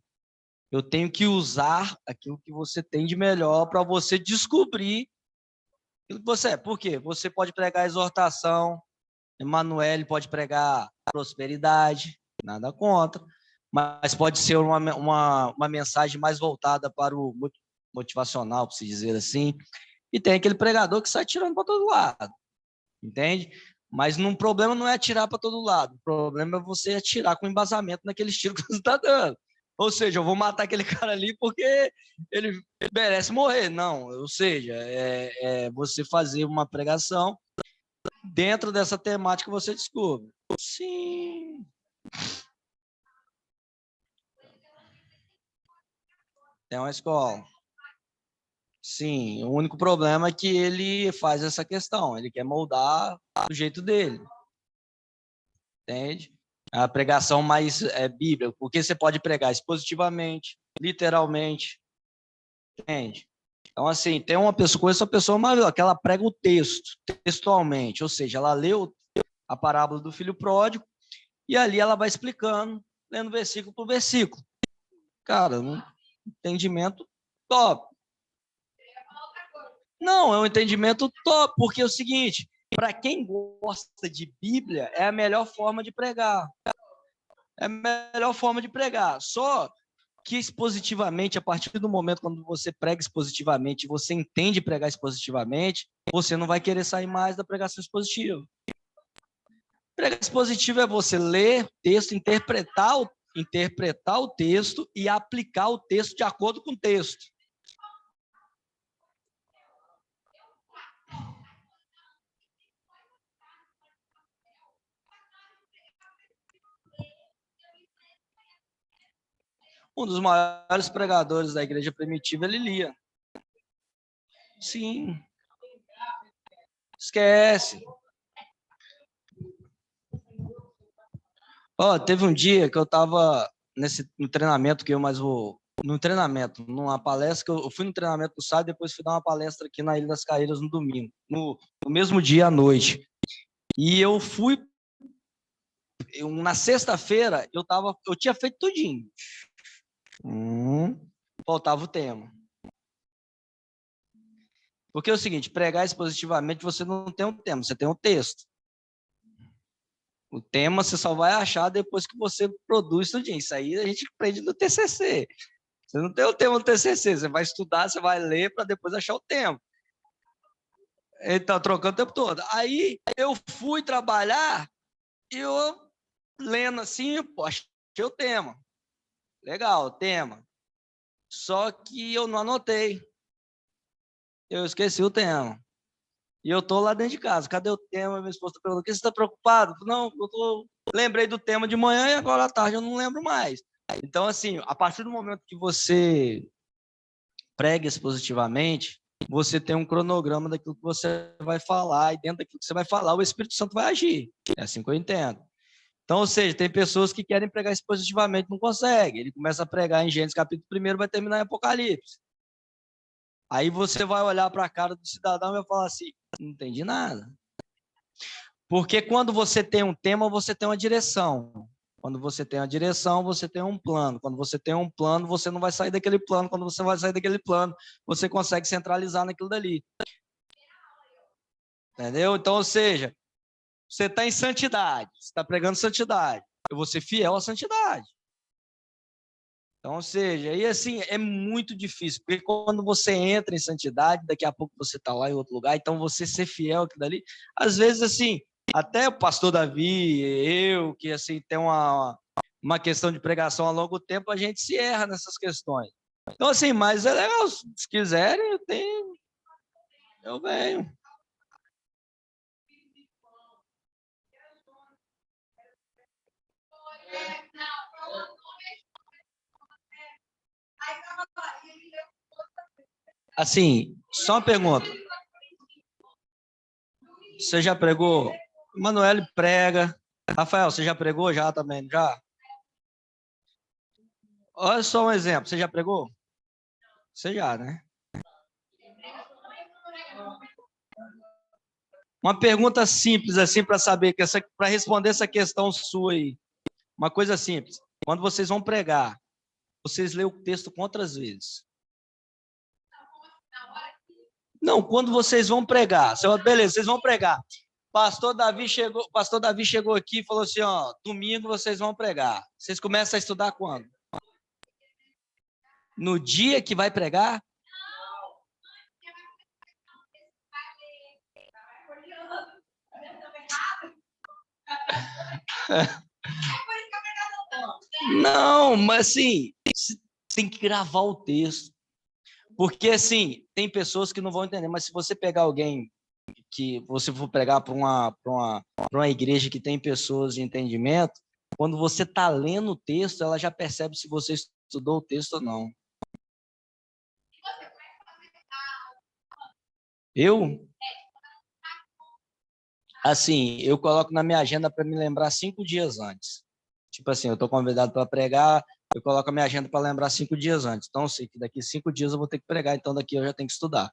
Eu tenho que usar aquilo que você tem de melhor para você descobrir aquilo que você é. Por quê? Você pode pregar exortação, Emanuele pode pregar prosperidade, nada contra, mas pode ser uma mensagem mais voltada para o motivacional, para se dizer assim, e tem aquele pregador que sai tirando para todo lado, entende? Mas o problema não é atirar para todo lado, o problema é você atirar com embasamento naquele estilo que você está dando. Ou seja, eu vou matar aquele cara ali porque ele merece morrer. Não, ou seja, você fazer uma pregação dentro dessa temática você descobre. Sim. Tem uma escola. Sim, o único problema é que ele faz essa questão, ele quer moldar do jeito dele. Entende? A pregação mais bíblica, porque você pode pregar expositivamente, literalmente, entende? Então, assim, tem uma pessoa, essa pessoa maravilhosa, que ela prega o texto, textualmente, ou seja, ela leu a parábola do filho pródigo, e ali ela vai explicando, lendo versículo por versículo. Cara, um entendimento top. Não, é um entendimento top, porque é o seguinte, para quem gosta de Bíblia, é a melhor forma de pregar. É a melhor forma de pregar. Só que expositivamente, a partir do momento quando você prega expositivamente, você entende pregar expositivamente, você não vai querer sair mais da pregação expositiva. Pregar expositivo é você ler o texto, interpretar o texto e aplicar o texto de acordo com o texto. Um dos maiores pregadores da igreja primitiva, ele lia. Sim. Esquece. Teve um dia que eu estava no treinamento que eu mais vou... numa palestra, que eu fui no treinamento no sábado, depois fui dar uma palestra aqui na Ilha das Caíras no domingo, no mesmo dia à noite. E eu fui... na sexta-feira, eu tinha feito tudinho. Faltava o tema. Porque é o seguinte, pregar expositivamente, você não tem um tema, você tem um texto. O tema você só vai achar depois que você produz tudinho. Isso aí a gente aprende no TCC. Você não tem o tema no TCC, você vai estudar, você vai ler para depois achar o tema. Então, trocando o tempo todo. Aí eu fui trabalhar e eu lendo assim, pô, achei o tema. Legal, o tema. Só que eu não anotei. Eu esqueci o tema. E eu tô lá dentro de casa. Cadê o tema? Minha esposa tá perguntando, por que você está preocupado? Não, lembrei do tema de manhã e agora à tarde eu não lembro mais. Então, assim, a partir do momento que você prega expositivamente, você tem um cronograma daquilo que você vai falar, e dentro daquilo que você vai falar, o Espírito Santo vai agir. É assim que eu entendo. Então, ou seja, tem pessoas que querem pregar expositivamente, não conseguem. Ele começa a pregar em Gênesis capítulo 1, vai terminar em Apocalipse. Aí você vai olhar para a cara do cidadão e vai falar assim, não entendi nada. Porque quando você tem um tema, você tem uma direção. Quando você tem uma direção, você tem um plano. Quando você tem um plano, você não vai sair daquele plano. Quando você vai sair daquele plano, você consegue centralizar naquilo dali. Entendeu? Então, ou seja, você está em santidade, você está pregando santidade. Eu vou ser fiel à santidade. Então, ou seja, e assim, é muito difícil, porque quando você entra em santidade, daqui a pouco você está lá em outro lugar, então você ser fiel àquilo dali, às vezes, assim, até o pastor Davi, eu, que assim, tem uma questão de pregação a longo tempo, a gente se erra nessas questões. Então, assim, mas é legal, se quiserem, eu venho. Assim, só uma pergunta. Você já pregou? Manoel prega. Rafael, você já pregou? Já também, já? Olha só um exemplo. Você já pregou? Você já, né? Uma pergunta simples, assim, para saber, para responder essa questão sua aí. Uma coisa simples. Quando vocês vão pregar, vocês lêem o texto quantas vezes? Não, quando vocês vão pregar. Beleza, vocês vão pregar. Pastor Davi chegou aqui e falou assim, ó, domingo vocês vão pregar. Vocês começam a estudar quando? No dia que vai pregar? Não, mas assim, tem que gravar o texto. Porque, assim, tem pessoas que não vão entender, mas se você pegar alguém que você for pregar para uma igreja que tem pessoas de entendimento, quando você está lendo o texto, ela já percebe se você estudou o texto ou não. Eu? Assim, eu coloco na minha agenda para me lembrar 5 dias antes. Tipo assim, eu estou convidado para pregar, eu coloco a minha agenda para lembrar 5 dias antes. Então, eu sei que daqui 5 dias eu vou ter que pregar, então daqui eu já tenho que estudar.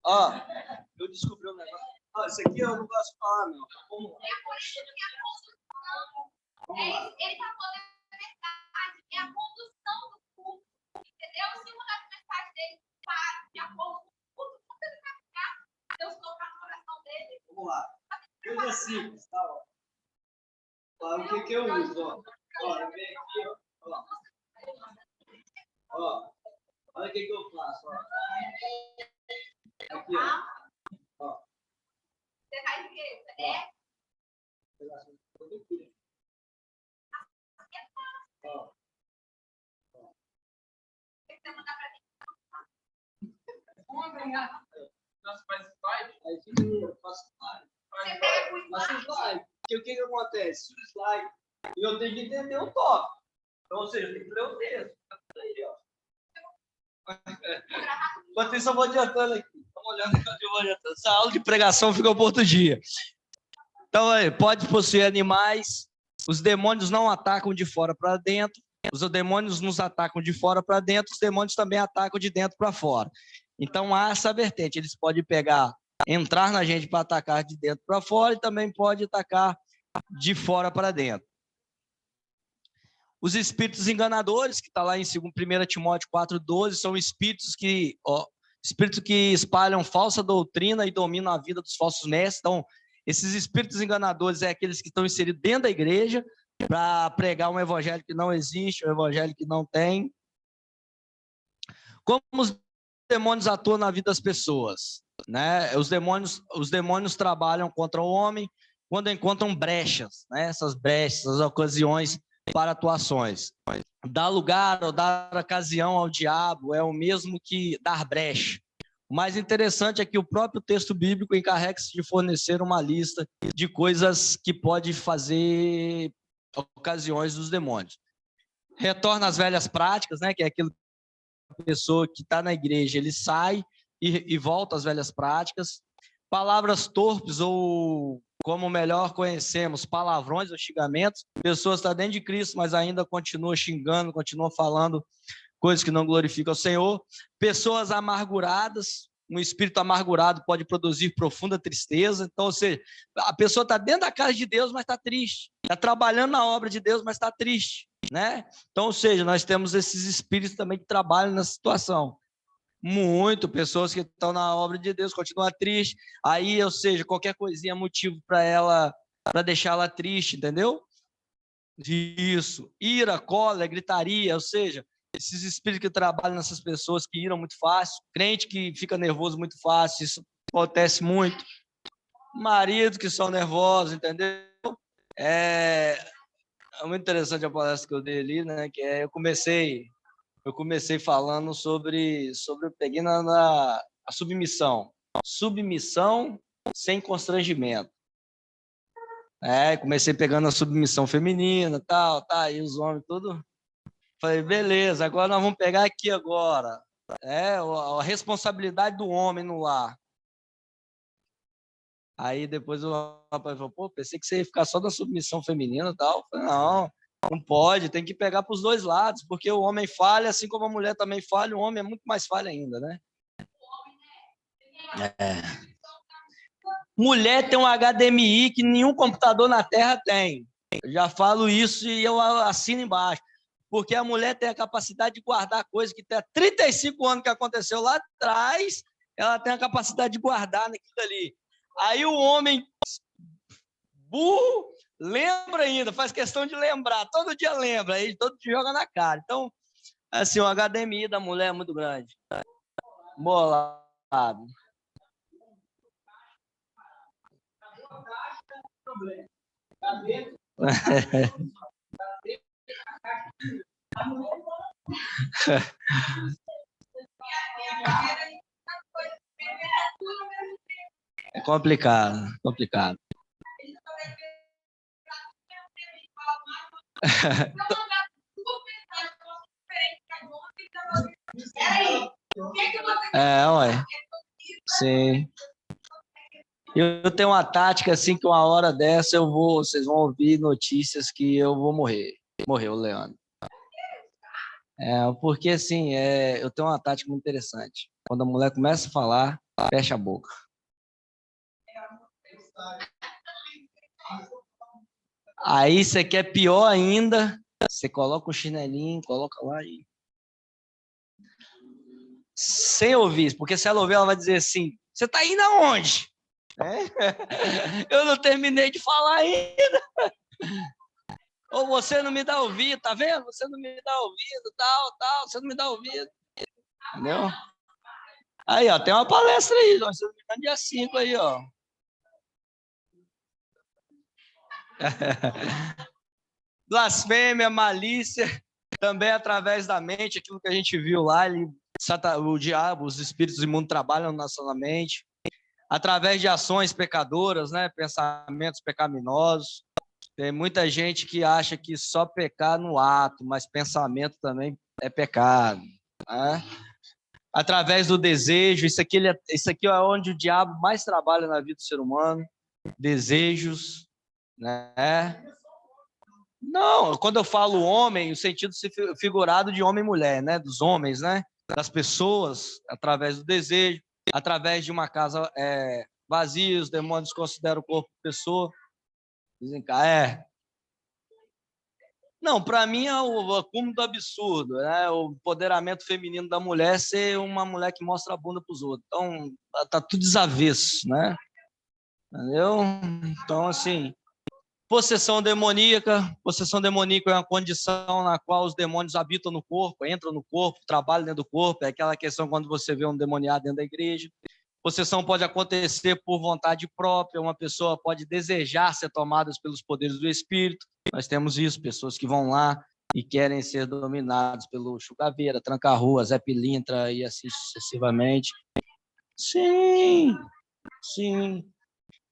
Ó, eu descobri um negócio. Ó, isso aqui eu não gosto de falar, não. Vamos lá. É por isso que a condução, ele está falando a verdade, é a condução do culto, entendeu? Se uma das mensagens dele para de acordo com o culto, você vai ficar, Deus colocar no coração dele. Vamos lá. Coisa simples, tá? Ó, o que eu uso, ó. Ó, eu venho aqui, ó. Ó, olha o que eu faço, ó. Aqui, ó. Você faz o quê? É? Ó. Você mandar pra mim? Obrigado. Nossa, faz slide? Aí fica, eu faço slide. Você pega o slide? Faço slide. Porque o que acontece? O slide, eu tenho que entender o tópico. Então, ou seja, eu tenho que ler o texto. Aí, ó. Enquanto isso, eu vou adiantando aqui. Estamos olhando enquanto eu vou adiantando. Essa aula de pregação fica para outro dia. Então, aí, pode possuir animais. Os demônios não atacam de fora para dentro. Os demônios nos atacam de fora para dentro. Os demônios também atacam de dentro para fora. Então, há essa vertente. Eles podem entrar na gente para atacar de dentro para fora e também pode atacar de fora para dentro. Os espíritos enganadores, que está lá em 1 Timóteo 4,12, são espíritos que espalham falsa doutrina e dominam a vida dos falsos mestres. Então, esses espíritos enganadores é aqueles que estão inseridos dentro da igreja para pregar um evangelho que não existe, um evangelho que não tem. Como os demônios atuam na vida das pessoas, né? Os demônios trabalham contra o homem quando encontram brechas, né? Essas brechas, essas ocasiões para atuações. Dar lugar ou dar ocasião ao diabo é o mesmo que dar brecha. O mais interessante é que o próprio texto bíblico encarrega-se de fornecer uma lista de coisas que pode fazer ocasiões dos demônios. Retorna às velhas práticas, né? Que é aquilo que a pessoa que está na igreja, ele sai e volta às velhas práticas. Palavras torpes ou, como melhor conhecemos, palavrões ou xingamentos. Pessoas estão dentro de Cristo, mas ainda continuam xingando, continuam falando coisas que não glorificam o Senhor. Pessoas amarguradas, um espírito amargurado pode produzir profunda tristeza. Então, ou seja, a pessoa está dentro da casa de Deus, mas está triste. Está trabalhando na obra de Deus, mas está triste, né? Então, ou seja, nós temos esses espíritos também que trabalham nessa situação. Muito, pessoas que estão na obra de Deus continuam tristes. Aí, ou seja, qualquer coisinha é motivo para ela, para deixá-la triste, entendeu? Isso. Ira, cólera, gritaria, ou seja, esses espíritos que trabalham nessas pessoas que iram muito fácil, crente que fica nervoso muito fácil, isso acontece muito. Maridos que são nervosos, entendeu? É muito interessante a palestra que eu dei ali, né? Que eu comecei falando sobre eu peguei a submissão. Submissão sem constrangimento. Comecei pegando a submissão feminina, tal, e os homens tudo. Falei, beleza, agora nós vamos pegar aqui agora. A responsabilidade do homem no lar. Aí depois o rapaz falou, pô, pensei que você ia ficar só na submissão feminina e tal. Falei, não pode, tem que pegar para os dois lados, porque o homem falha, assim como a mulher também falha, o homem é muito mais falha ainda, né? Mulher tem um HDMI que nenhum computador na Terra tem. Eu já falo isso e eu assino embaixo. Porque a mulher tem a capacidade de guardar coisas que tem 35 anos que aconteceu lá atrás, ela tem a capacidade de guardar naquilo ali. Aí o homem burro lembra ainda, faz questão de lembrar, todo dia lembra, aí todo dia joga na cara. Então, assim, o HDMI da mulher é muito grande. Bolado. É complicado, complicado. Ué. Sim. Eu tenho uma tática assim que uma hora dessa vocês vão ouvir notícias que eu vou morrer. Morreu o Leandro. Porque assim, eu tenho uma tática muito interessante. Quando a mulher começa a falar, fecha a boca. Aí você quer pior ainda, você coloca o chinelinho, coloca lá e... Sem ouvir, porque se ela ouvir, ela vai dizer assim, você tá indo aonde? Eu não terminei de falar ainda. Ou você não me dá ouvido, tá vendo? Você não me dá ouvido, tal, você não me dá ouvido. Entendeu? Aí, ó, tem uma palestra aí, nós estamos dia 5 aí, ó. Blasfêmia, malícia, também através da mente, aquilo que a gente viu lá, o diabo, os espíritos imundos trabalham na nossa mente, através de ações pecadoras, né, pensamentos pecaminosos. Tem muita gente que acha que só pecar no ato, mas pensamento também é pecado, né? Através do desejo, isso aqui é onde o diabo mais trabalha na vida do ser humano, desejos, né? Não, quando eu falo homem, o sentido figurado de homem e mulher, né? Dos homens, né? Das pessoas, através do desejo, através de uma casa vazia, os demônios consideram o corpo pessoa. Dizem que Não, para mim é o acúmulo do absurdo, né? O empoderamento feminino da mulher ser uma mulher que mostra a bunda para os outros. Então, tá tudo desavesso, né? Entendeu? Então, assim, Possessão demoníaca. Possessão demoníaca é uma condição na qual os demônios habitam no corpo, entram no corpo, trabalham dentro do corpo. É aquela questão quando você vê um demoniado dentro da igreja. Possessão pode acontecer por vontade própria. Uma pessoa pode desejar ser tomada pelos poderes do Espírito. Nós temos isso, pessoas que vão lá e querem ser dominados pelo Chucaveira, Tranca-Rua, Zé Pilintra e assim sucessivamente. Sim, sim.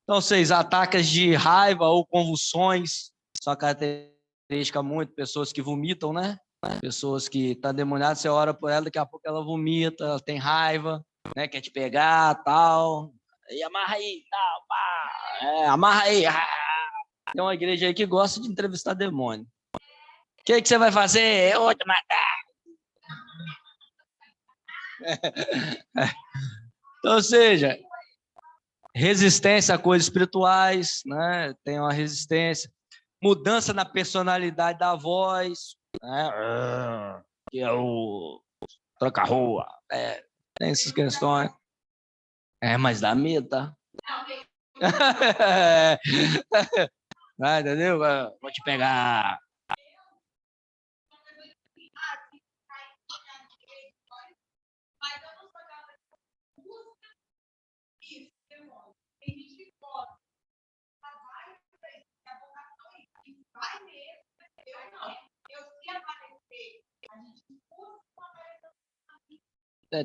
Então, ataques de raiva ou convulsões são uma característica muito, pessoas que vomitam, né? Pessoas que estão demoniadas, você ora por ela, daqui a pouco ela vomita, ela tem raiva, né? Quer te pegar, tal. E amarra aí, tal, pá. Amarra aí. Tem uma igreja aí que gosta de entrevistar demônio. O que você vai fazer? Eu vou te matar. Então, resistência a coisas espirituais, né? Tem uma resistência. Mudança na personalidade da voz, né? Que é o Tranca-Rua. Tem essas questões. Mas dá medo, tá? Entendeu? Vou te pegar.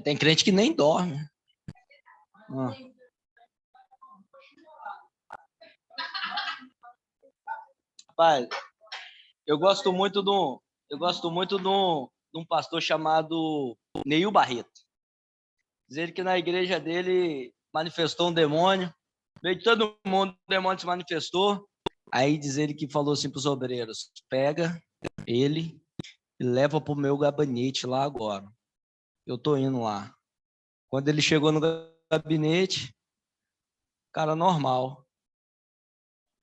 Tem crente que nem dorme. Rapaz, eu gosto muito de um pastor chamado Neil Barreto. Diz ele que na igreja dele manifestou um demônio. Veio de todo mundo, o demônio se manifestou. Aí diz ele que falou assim para os obreiros: pega ele e leva para o meu gabinete lá agora. Eu tô indo lá. Quando ele chegou no gabinete, cara normal.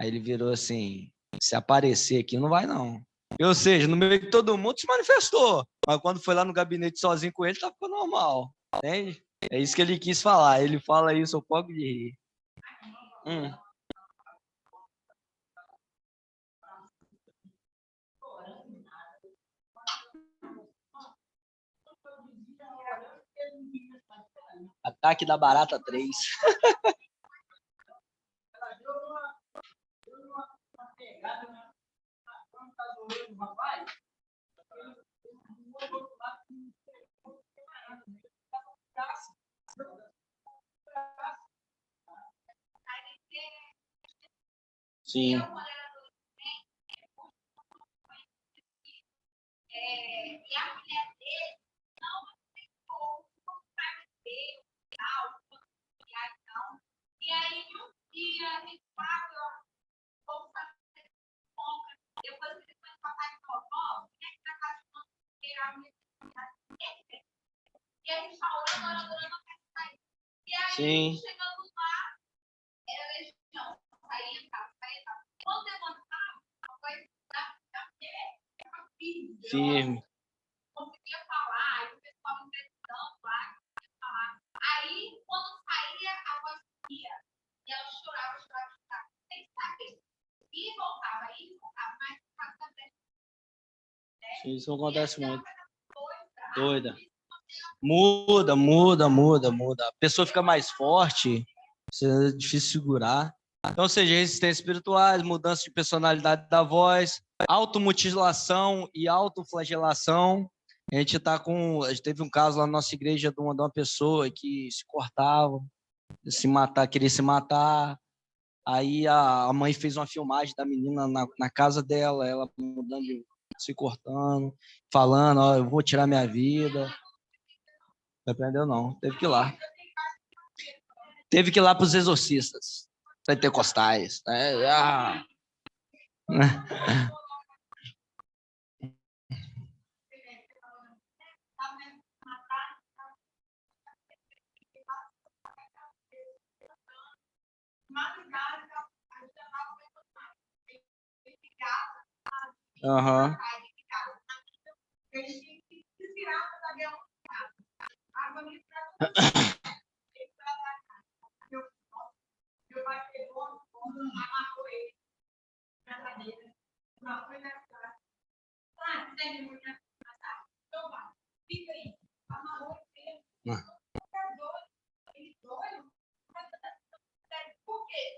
Aí ele virou assim: se aparecer aqui, não vai não. Ou seja, no meio de todo mundo se manifestou. Mas quando foi lá no gabinete sozinho com ele, ficou normal. Entende? É isso que ele quis falar. Ele fala isso, eu pouco de rir. Ataque da Barata 3. Sim. E aí, um dia, a gente fala, vamos fazer compra. Depois ele foi no papai e falou, vem aqui na casa de uma e a gente está orando, não quer sair. E aí, chegando lá, era legião, saía, quando levantava, a coisa da mulher, firme. Conseguia falar, aí o pessoal me entrevistando lá, falar. Aí, quando saía, a voz ia. E ela chorava, sem saber. E voltava, mas também. Sim, isso acontece muito. Doida. Muda. A pessoa fica mais forte, é difícil segurar. Então, ou seja, resistências espirituais, mudança de personalidade da voz, automutilação e autoflagelação. A gente teve um caso lá na nossa igreja de uma pessoa que se cortava, queria se matar. Aí a mãe fez uma filmagem da menina na casa dela, ela mudando, se cortando, falando, ó, eu vou tirar minha vida. Não aprendeu, não. Teve que ir lá. Teve que ir lá para os exorcistas, pentecostais. Aham.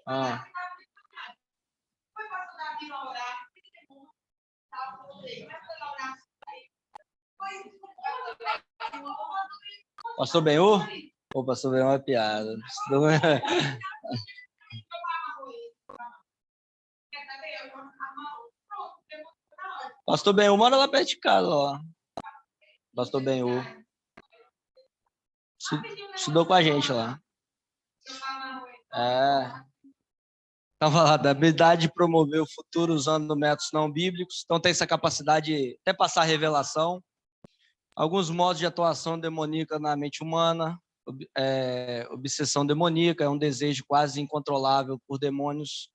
Ah. Pastor Benhur? Pô, Pastor Benhur é uma piada. Pastor Benhur mora lá perto de casa, ó. Pastor Benhur. Estudou com a gente lá. Estava lá, da habilidade de promover o futuro usando métodos não bíblicos. Então tem essa capacidade de até passar revelação. Alguns modos de atuação demoníaca na mente humana. Obsessão demoníaca é um desejo quase incontrolável por demônios,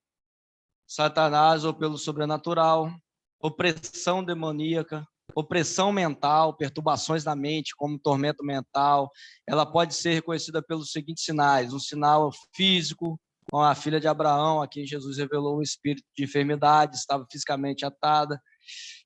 Satanás ou pelo sobrenatural. Opressão demoníaca, opressão mental, perturbações da mente, como tormento mental. Ela pode ser reconhecida pelos seguintes sinais: um sinal físico, com a filha de Abraão, a quem Jesus revelou um espírito de enfermidade, estava fisicamente atada.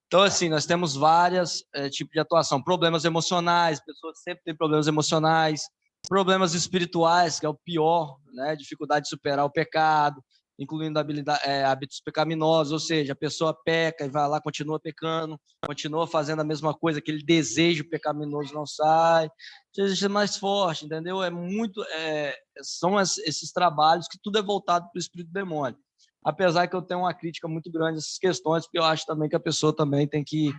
Então, assim, nós temos vários tipos de atuação. Problemas emocionais, pessoas sempre têm problemas emocionais. Problemas espirituais, que é o pior, né? Dificuldade de superar o pecado, incluindo hábitos pecaminosos, ou seja, a pessoa peca e vai lá, continua pecando, continua fazendo a mesma coisa, aquele desejo pecaminoso não sai, seja mais forte, entendeu? São esses trabalhos que tudo é voltado para o espírito do demônio. Apesar que eu tenho uma crítica muito grande a essas questões, porque eu acho também que a pessoa também tem que...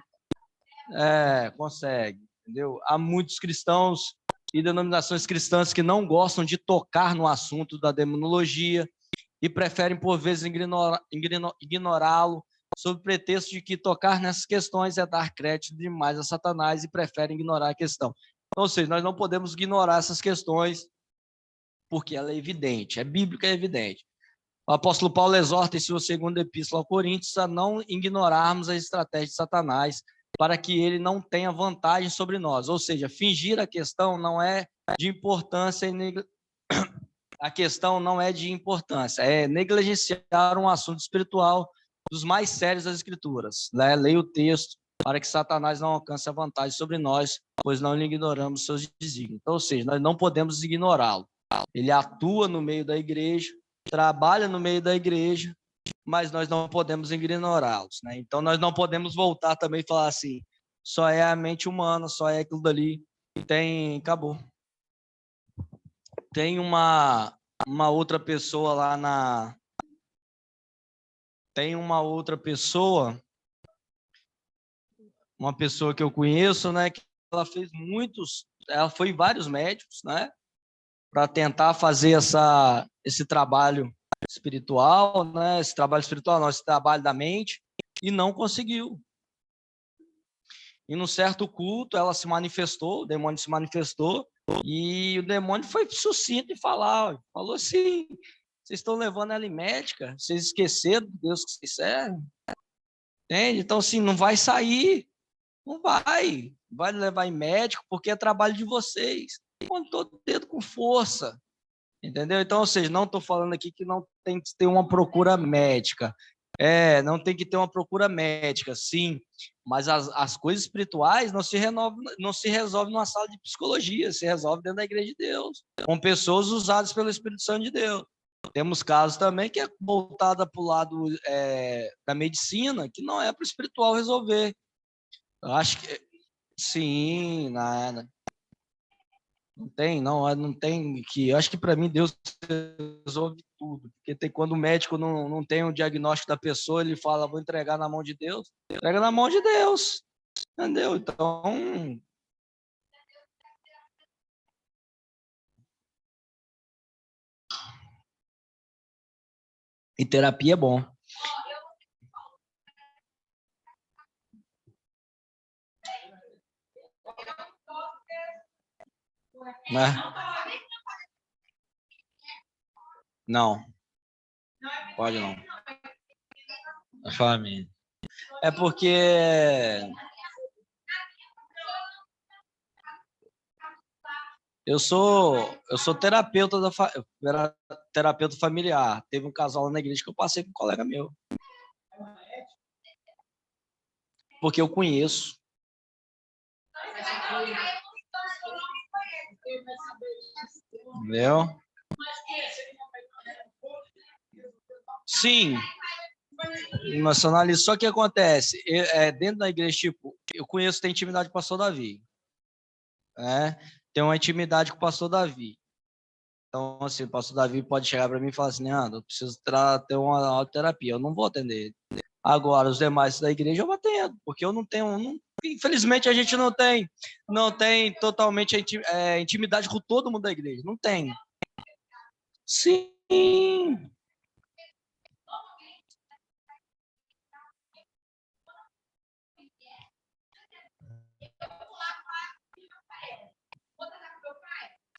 consegue, entendeu? Há muitos cristãos e denominações cristãs que não gostam de tocar no assunto da demonologia e preferem, por vezes, ignorá-lo, sob pretexto de que tocar nessas questões é dar crédito demais a Satanás e preferem ignorar a questão. Então, ou seja, nós não podemos ignorar essas questões porque ela é evidente, é bíblica, é evidente. O apóstolo Paulo exorta em sua segunda epístola aos Coríntios a não ignorarmos a estratégia de Satanás para que ele não tenha vantagem sobre nós. Ou seja, fingir a questão não é de importância a questão não é de importância, é negligenciar um assunto espiritual dos mais sérios das Escrituras. Leia o texto para que Satanás não alcance a vantagem sobre nós, pois não lhe ignoramos seus desígnios. Então, ou seja, nós não podemos ignorá-lo. Ele atua no meio da igreja, trabalha no meio da igreja, mas nós não podemos ignorá-los, né? Então, nós não podemos voltar também e falar assim, só é a mente humana, só é aquilo dali, acabou. Tem uma outra pessoa lá na... Tem uma outra pessoa, uma pessoa que eu conheço, né, que ela foi em vários médicos, né, para tentar fazer esse trabalho espiritual, né, esse trabalho da mente, e não conseguiu. E num certo culto ela se manifestou, o demônio se manifestou, e o demônio foi sucinto e falou assim: vocês estão levando ela em médica, vocês esqueceram do Deus que vocês servem, entende? Então, assim, não vai sair, não vai levar em médico, porque é trabalho de vocês. Com todo o dedo com força, entendeu? Então, ou seja, não estou falando aqui que não tem que ter uma procura médica. Não tem que ter uma procura médica, sim, mas as coisas espirituais não se resolvem numa sala de psicologia, se resolve dentro da igreja de Deus, com pessoas usadas pelo Espírito Santo de Deus. Temos casos também que é voltada para o lado da medicina, que não é para o espiritual resolver. Eu acho que sim, nada. Não tem que. Eu acho que para mim Deus resolve tudo. Porque quando o médico não tem o diagnóstico da pessoa, ele fala, vou entregar na mão de Deus. Entrega na mão de Deus. Entendeu? Então. E terapia é bom. Né? Não. Pode não. A família. É porque eu sou terapeuta terapeuta familiar. Teve um casal lá na igreja que eu passei com um colega meu. porque eu conheço. Entendeu? Sim, nacionalista. Só que acontece, dentro da igreja, tipo, eu conheço, tem intimidade com o pastor Davi. Tem uma intimidade com o pastor Davi. Então, assim, o pastor Davi pode chegar para mim e falar assim, Leandro, eu preciso ter uma autoterapia, eu não vou atender. Agora, os demais da igreja eu atendo, porque eu não tenho, infelizmente a gente não tem totalmente intimidade com todo mundo da igreja, não tem. Sim.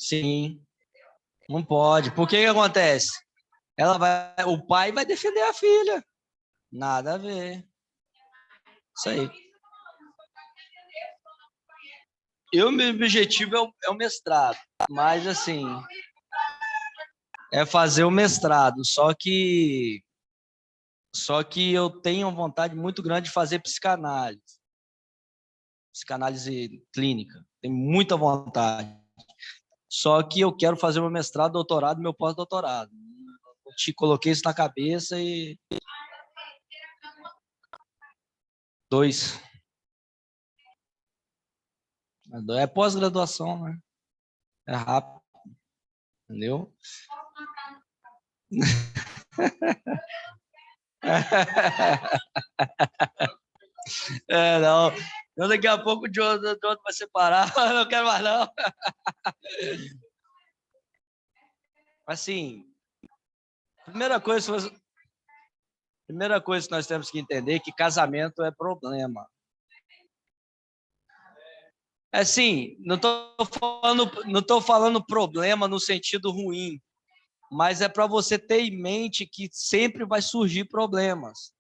Sim, não pode. Por que acontece? O pai vai defender a filha. Nada a ver. Isso aí. Meu objetivo é o mestrado, mas assim, é fazer o mestrado, só que eu tenho uma vontade muito grande de fazer psicanálise clínica, tenho muita vontade. Só que eu quero fazer meu mestrado, doutorado e meu pós-doutorado. Eu te coloquei isso na cabeça e 2. É pós-graduação, né? É rápido, entendeu? Não. Então, daqui a pouco o John vai separar. Eu não quero mais, não. Assim, primeira coisa que nós temos que entender é que casamento é problema. Assim, não estou falando problema no sentido ruim, mas é para você ter em mente que sempre vai surgir problemas.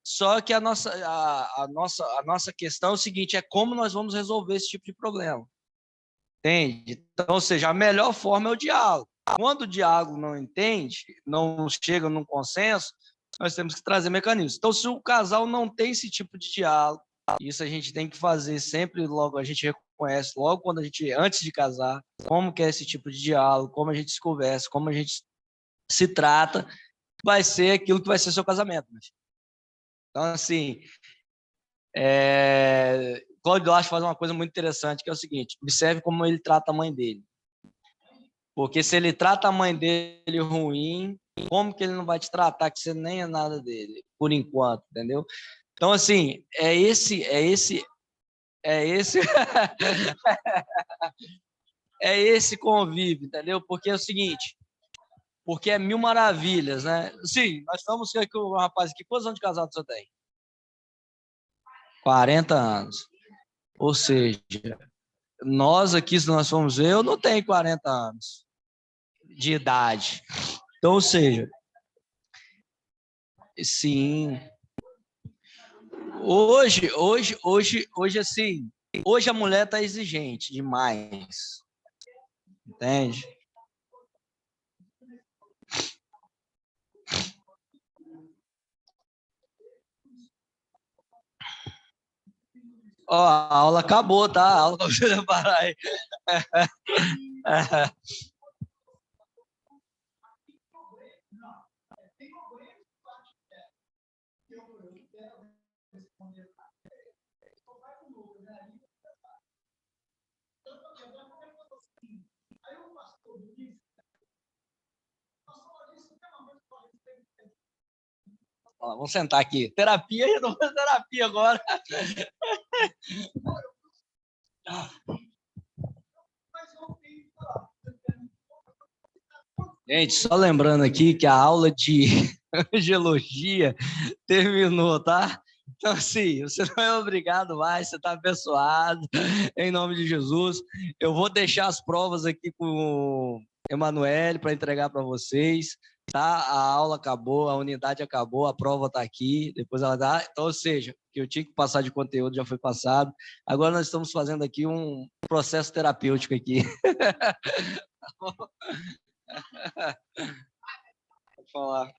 Só que a nossa questão é o seguinte, é como nós vamos resolver esse tipo de problema. Entende? Então, ou seja, a melhor forma é o diálogo. Quando o diálogo não entende, não chega num consenso, nós temos que trazer mecanismos. Então, se o casal não tem esse tipo de diálogo, isso a gente tem que fazer sempre, logo, a gente reconhece logo quando antes de casar, como que é esse tipo de diálogo, como a gente se conversa, como a gente se trata, vai ser aquilo que vai ser seu casamento. Então, assim, Cláudio Duarte faz uma coisa muito interessante, que é o seguinte, observe como ele trata a mãe dele. Porque se ele trata a mãe dele ruim, como que ele não vai te tratar que você nem é nada dele, por enquanto, entendeu? Então, assim, é esse é esse convívio, entendeu? Porque é o seguinte, porque é mil maravilhas, né? Sim, nós estamos aqui com o rapaz aqui, quantos anos de casado você tem? 40 anos. Ou seja, nós aqui, se nós formos ver, eu não tenho 40 anos de idade. Então, ou seja, sim. Hoje, assim, hoje a mulher tá exigente demais. Entende? Ó, a aula acabou, tá? A aula acabou, parar aí. Ó, vamos sentar aqui. Terapia, eu não vou fazer terapia agora. Gente, só lembrando aqui que a aula de angiologia terminou, tá? Então, assim, você não é obrigado mais, você está abençoado, em nome de Jesus. Eu vou deixar as provas aqui com o Emanuele para entregar para vocês, tá? A aula acabou, a unidade acabou, a prova está aqui, depois ela dá. Então, ou seja, o que eu tinha que passar de conteúdo já foi passado. Agora nós estamos fazendo aqui um processo terapêutico aqui. Pode falar.